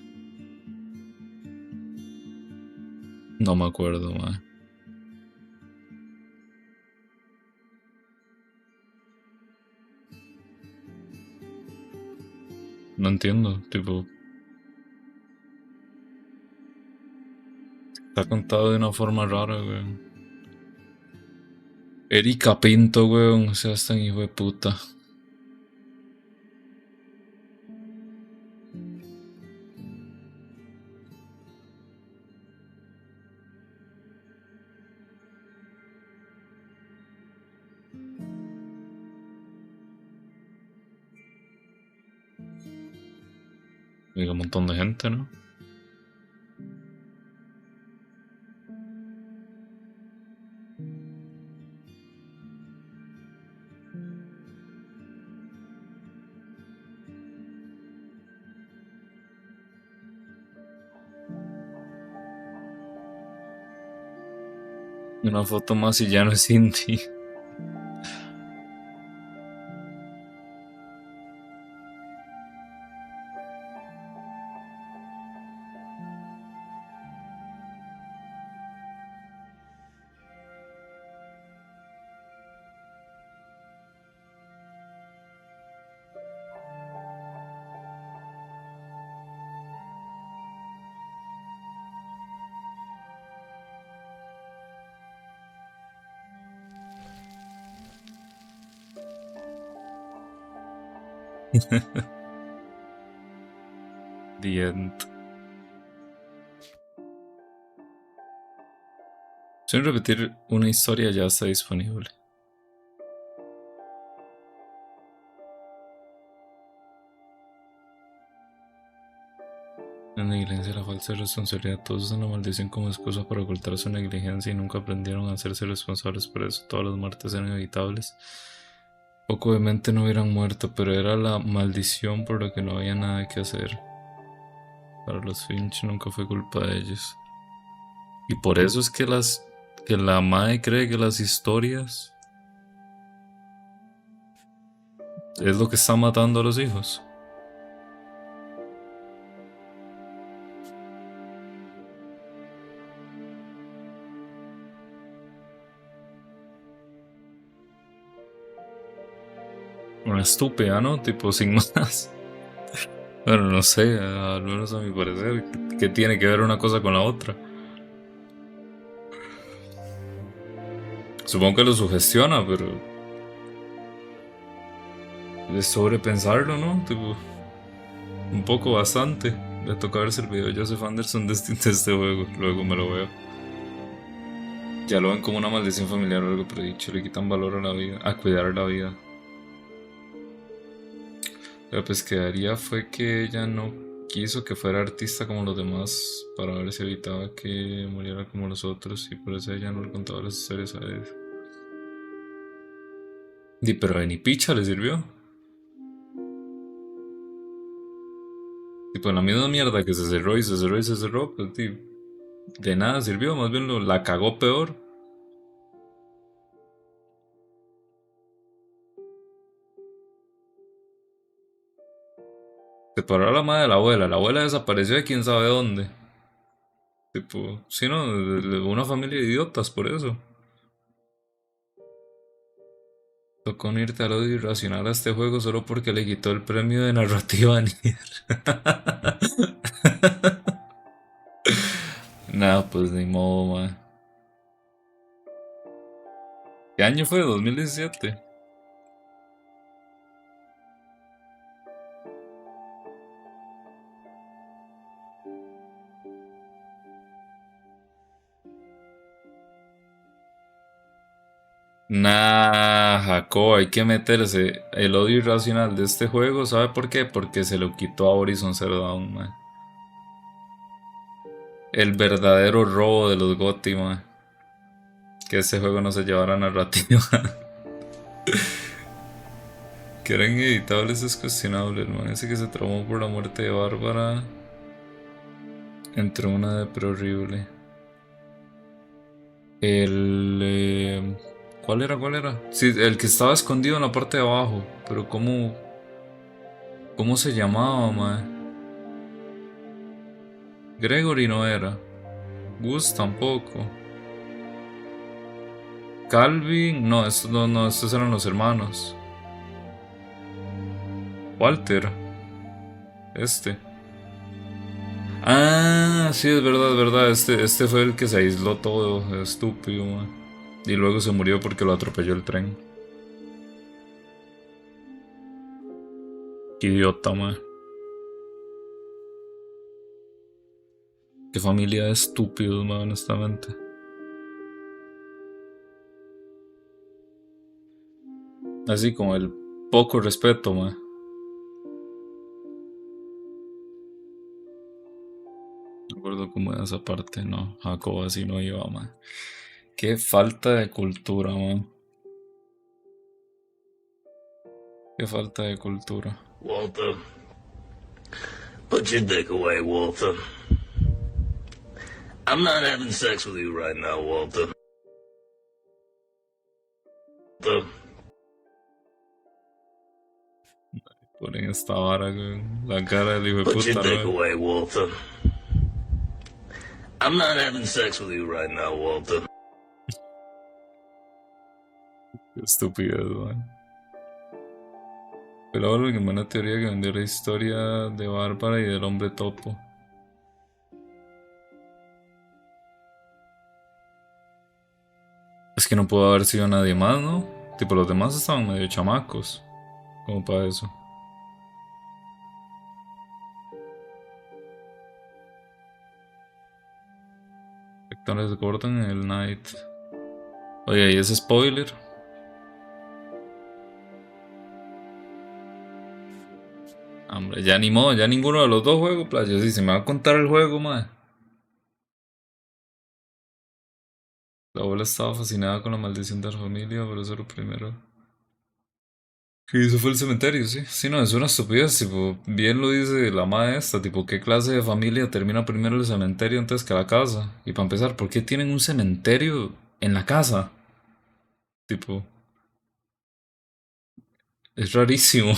No me acuerdo, mae. No entiendo, tipo... Está contado de una forma rara, weón. Erika Pinto, weón, o sea, es tan hijo de puta. Y un montón de gente, ¿no? Una foto más y ya no es Cindy. The end. Sin repetir una historia ya está disponible. negligencia y la falsa responsabilidad. Todos usan la maldición como excusa para ocultar su negligencia y nunca aprendieron a hacerse responsables por eso. Todas las muertes eran evitables. Poco obviamente no hubieran muerto, pero era la maldición por lo que no había nada que hacer. Para los Finch nunca fue culpa de ellos. Y por eso es que la madre cree que las historias es lo que está matando a los hijos. Una estúpida, ¿no? Tipo, sin más. Bueno, no sé, al menos a mi parecer, que tiene que ver una cosa con la otra. Supongo que lo sugestiona, pero es sobrepensarlo, ¿no? Tipo, un poco bastante. Le toca verse el video de Joseph Anderson de este juego, luego me lo veo. Ya lo ven como una maldición familiar o algo predicho, le quitan valor a la vida, a cuidar la vida. Lo pues que haría fue que ella no quiso que fuera artista como los demás para ver si evitaba que muriera como los otros y por eso ella no le contaba las historias a él. Y pero ni picha le sirvió. Tipo, en la misma mierda que se cerró y se cerró y se cerró, pues de nada sirvió, más bien la cagó peor. Separó a la madre de la abuela desapareció de quién sabe dónde. Tipo, si no, una familia de idiotas por eso. Tocó unirte al odio irracional a este juego solo porque le quitó el premio de narrativa a Nier. Nada, pues ni modo, man. ¿Qué año fue? 2017. Nah, Jacob, hay que meterse el odio irracional de este juego. ¿Sabe por qué? Porque se lo quitó a Horizon Zero Dawn, man. El verdadero robo de los GOTY, man. Que este juego no se llevara narrativa. Que eran ineditables es cuestionable, el man ese que se traumó por la muerte de Bárbara. Entró una de horrible. ¿Cuál era? ¿Cuál era? Sí, el que estaba escondido en la parte de abajo. Pero ¿cómo se llamaba, mae? Gregory no era. Gus tampoco. Calvin, no, estos eran los hermanos. Walter. Ah, sí, es verdad, es verdad. Este fue el que se aisló todo, estúpido, man. Y luego se murió porque lo atropelló el tren. Qué idiota, man. Qué familia de estúpidos, man, honestamente. Así como el poco respeto, man. No recuerdo cómo era esa parte, no. Jacob así no iba, man. Qué falta de cultura, man. Qué falta de cultura. Walter. Put your dick away, Walter. I'm not having sex with you right now, Walter. Ponen esta vara con la cara del hijo de Put your puta, dick ¿no? away, Walter. I'm not having sex with you right now, Walter. Qué estupidez, man. Pero ahora que una teoría que vendió la historia de Bárbara y del hombre topo. Es que no pudo haber sido nadie más, ¿no? Tipo, los demás estaban medio chamacos. Como para eso. Sectores Gordon en el Night. Oye, ¿y ese spoiler? Hombre, ya ni modo, ya ninguno de los dos juegos, playo. Si se me va a contar el juego, madre. La abuela estaba fascinada con la maldición de la familia, por eso lo primero. Que eso fue el cementerio, sí. Sí, no, es una estupidez, tipo, bien lo dice la madre esta, tipo, ¿qué clase de familia termina primero el cementerio antes que la casa? Y para empezar, ¿por qué tienen un cementerio en la casa? Tipo, es rarísimo.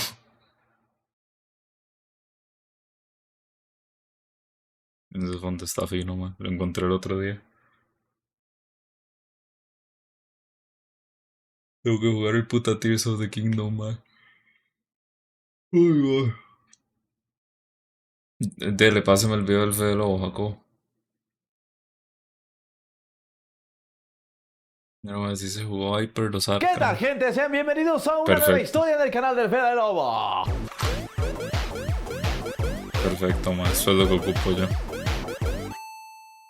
Ese fondo está fino, man. Lo encontré el otro día. Tengo que jugar el puta Tears of the Kingdom, man. Uy, man. Dele, pásame el video del Fede Lobo, Jacob. No, así se jugó Hyper los ¿Qué tal, Arkham. gente? Sean bienvenidos a una nueva Perfecto. historia del canal del Fede Lobo. Perfecto, man. Eso es lo que ocupo yo.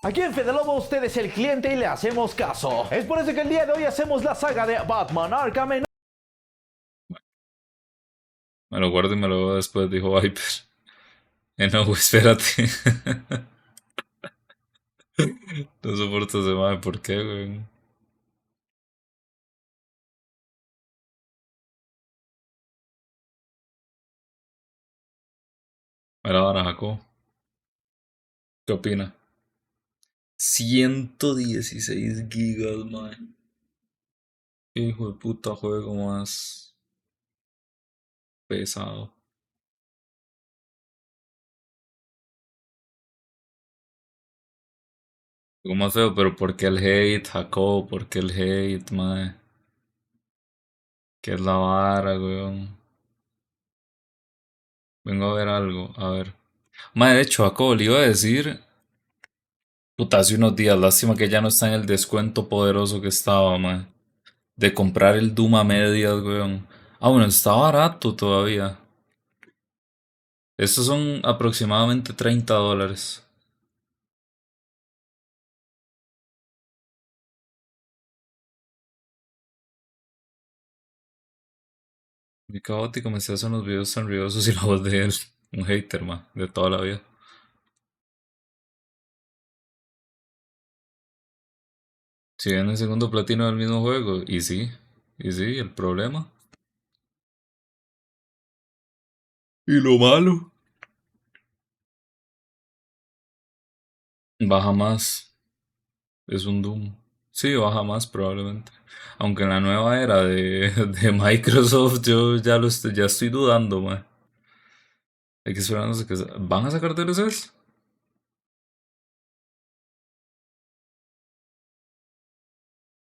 Aquí en Fede Lobo usted es el cliente y le hacemos caso. Es por eso que el día de hoy hacemos la saga de Batman Arkham en... Me lo guardo y me lo veo después, dijo Hyper. No, güey, espérate. No soporto ese madre, ¿por qué, güey? Mira, ahora, Jacob. ¿Qué opina? 116 gigas, man. Hijo de puta juego más pesado. Juego más feo, pero ¿por qué el hate, Jacob? ¿Por qué el hate, man? ¿Qué es la vara, weón? Vengo a ver algo, a ver. Mae, de hecho, Jacob, le iba a decir. Puta, hace unos días, lástima que ya no está en el descuento poderoso que estaba, mae. De comprar el Doom a medias, weón. Ah, bueno, está barato todavía. Estos son aproximadamente $30. Mi caótico me se hacen los videos tan ruidosos y la voz de él. Un hater, man, de toda la vida. Si en el segundo platino del mismo juego. Y sí, el problema. Y lo malo. Baja más. Es un Doom. Sí, baja más probablemente. Aunque en la nueva era de Microsoft yo ya estoy dudando, man. Hay que esperar, no sé qué. ¿Van a sacar DLCs?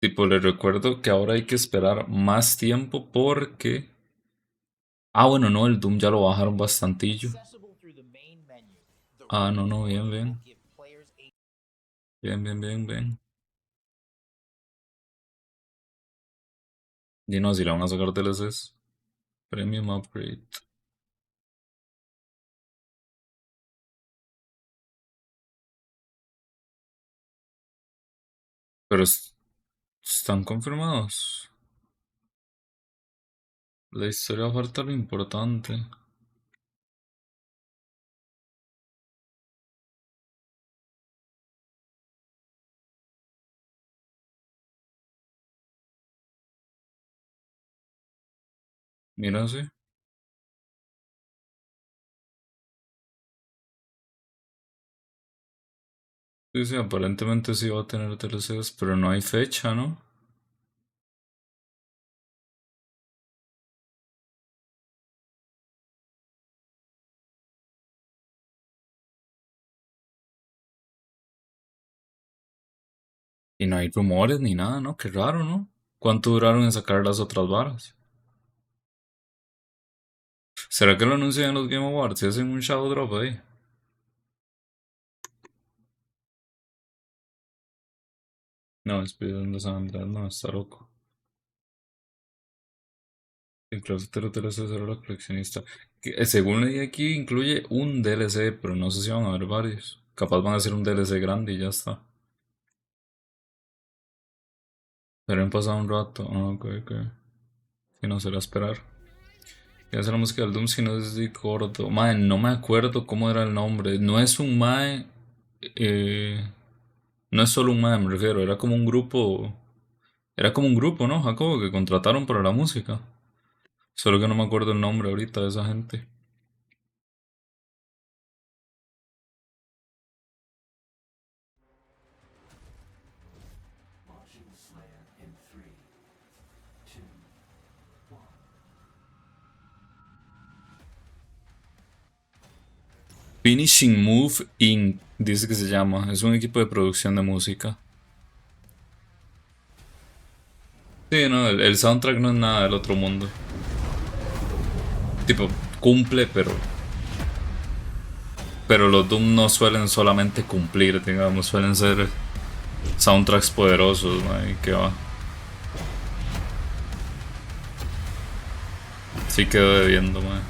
Tipo, les recuerdo que ahora hay que esperar más tiempo porque... Ah, bueno, no, el Doom ya lo bajaron bastantillo. Ah, no, no, bien, bien. Bien, bien, bien, bien. Y no, si le van a sacar DLCs. Premium Upgrade. Pero están confirmados. La historia falta lo importante. Mira, sí. Sí, sí, aparentemente sí va a tener DLCs, pero no hay fecha, ¿no? Y no hay rumores ni nada, ¿no? Qué raro, ¿no? ¿Cuánto duraron en sacar las otras varas? ¿Será que lo anuncian en los Game Awards y hacen un shadow drop ahí? No, Spider de San Andreas no, está loco. Incluso DLC será la coleccionista. Según leí aquí, incluye un DLC, pero no sé si van a haber varios. Capaz van a hacer un DLC grande y ya está. Pero han pasado un rato. Ah, ok, ok. Si no será esperar. Y hace la música del Doom si no es de gordo. Mae, no me acuerdo cómo era el nombre. No es un mae. No es solo un mae, me refiero. Era como un grupo. Era como un grupo, ¿no, Jacobo? Que contrataron para la música. Solo que no me acuerdo el nombre ahorita de esa gente. Finishing Move Inc. Dice que se llama. Es un equipo de producción de música. Sí, no, el soundtrack no es nada del otro mundo. Tipo, cumple, pero los Doom no suelen solamente cumplir, digamos, suelen ser soundtracks poderosos, man, que va. Sí quedo debiendo, man.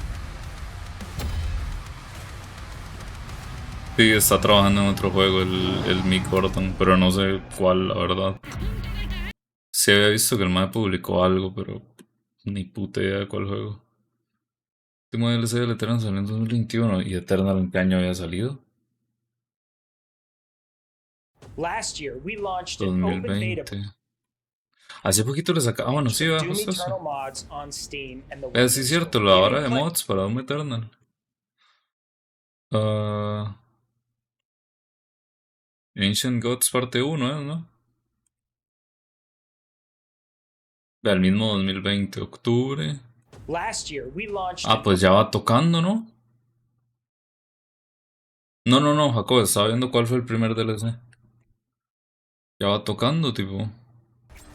Sí, está trabajando en otro juego el Mick Gordon, pero no sé cuál, la verdad. Sí había visto que el man publicó algo, pero ni puta idea de cuál juego. El último DLC del Eternal salió en 2021 y Eternal en qué año había salido. Last year, we launched an open beta 2020. Hace poquito le sacaron. Ah, bueno, sí, va, Doom justo Eternal eso. mods on Steam and the Sí, Windows es Store. cierto, la You hora can de play- mods para Doom Eternal. Ah, Ancient Gods parte 1, ¿no? Del mismo 2020, octubre. Last year, we launched Ah, pues ya va tocando, ¿no? No, no, no, Jacob, estaba viendo cuál fue el primer DLC. Ya va tocando, tipo.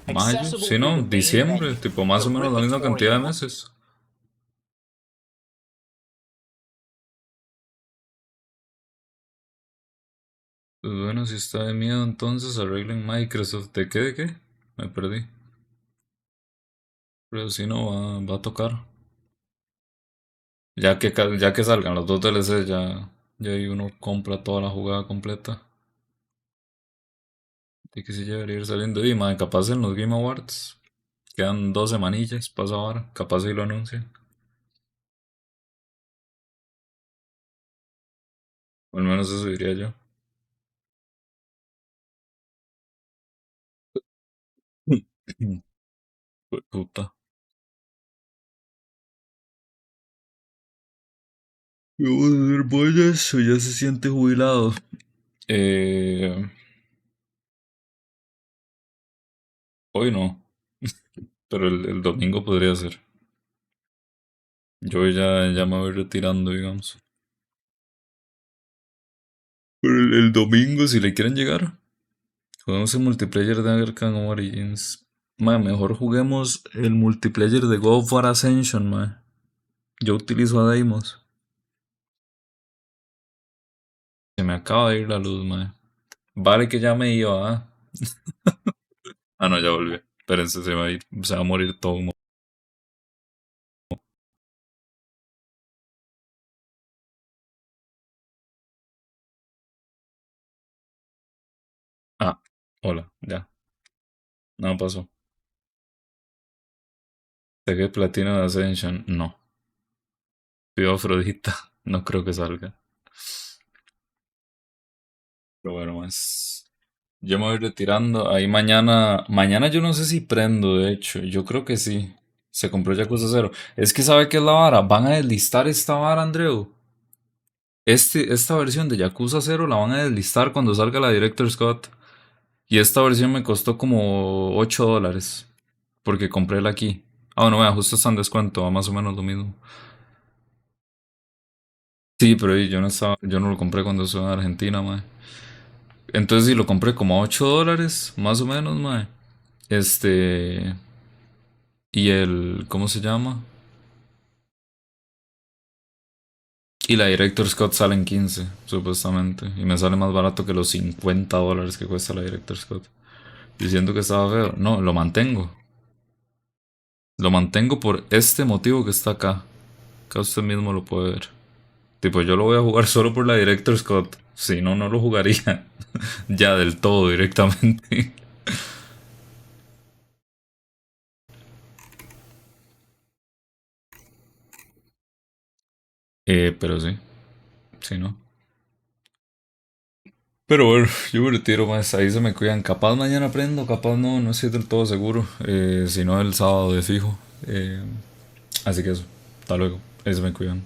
Mayo, accessible sí, through no, the main diciembre, menu. tipo más The o menos la misma repertory cantidad de of meses. Pues bueno, si está de miedo, entonces arreglen Microsoft. ¿De qué? ¿De qué? Me perdí. Pero si no, va a tocar. Ya que salgan los dos DLC, ya ahí uno compra toda la jugada completa. Y que sí debería ir saliendo. Y madre, capaz en los Game Awards. Quedan 2 semanillas, pasa ahora. Capaz si lo anuncian. O al menos eso diría yo. Puta. ¿Vamos a hacer bollas o ya se siente jubilado? Eh, Hoy no, pero el domingo podría ser. Yo ya me voy retirando, digamos. Pero el domingo, si le quieren llegar, jugamos el multiplayer de Arkham Origins. Ma, mejor juguemos el multiplayer de God of War Ascension, ma. Yo utilizo a Deimos. Se me acaba de ir la luz, ma. Vale que ya me iba, ¿ah? Ah, no, ya volví. Espérense, se va a ir. Se va a morir todo. Ah, hola, ya. No pasó. Pegué platino de Ascension. No. Pido Afrodita. No creo que salga. Pero bueno, más. Yo me voy retirando. Ahí mañana. Mañana yo no sé si prendo, de hecho. Yo creo que sí. Se compró Yakuza 0. Es que sabe qué es la vara. Van a deslistar esta vara, Andreu. Esta versión de Yakuza 0 la van a deslistar cuando salga la Director's Scott. Y esta versión me costó como $8. Porque compré la aquí. Ah, bueno, vea, justo está en descuento. Va más o menos lo mismo. Sí, pero yo no lo compré cuando estaba en Argentina, mae. Entonces sí, lo compré como a $8, más o menos, mae. Este. Y ¿cómo se llama? Y la Director Scott sale en 15, supuestamente. Y me sale más barato que los $50 que cuesta la Director Scott. Diciendo que estaba feo. No, lo mantengo. Lo mantengo por este motivo que está acá. Acá usted mismo lo puede ver. Tipo, yo lo voy a jugar solo por la Director Scott. Si no, no lo jugaría. Ya del todo directamente. Pero sí, sí, ¿no? Pero bueno, yo me retiro más, ahí se me cuidan. Capaz mañana aprendo, capaz no, no estoy del todo seguro. Si no, el sábado de fijo. Así que eso, hasta luego, ahí se me cuidan.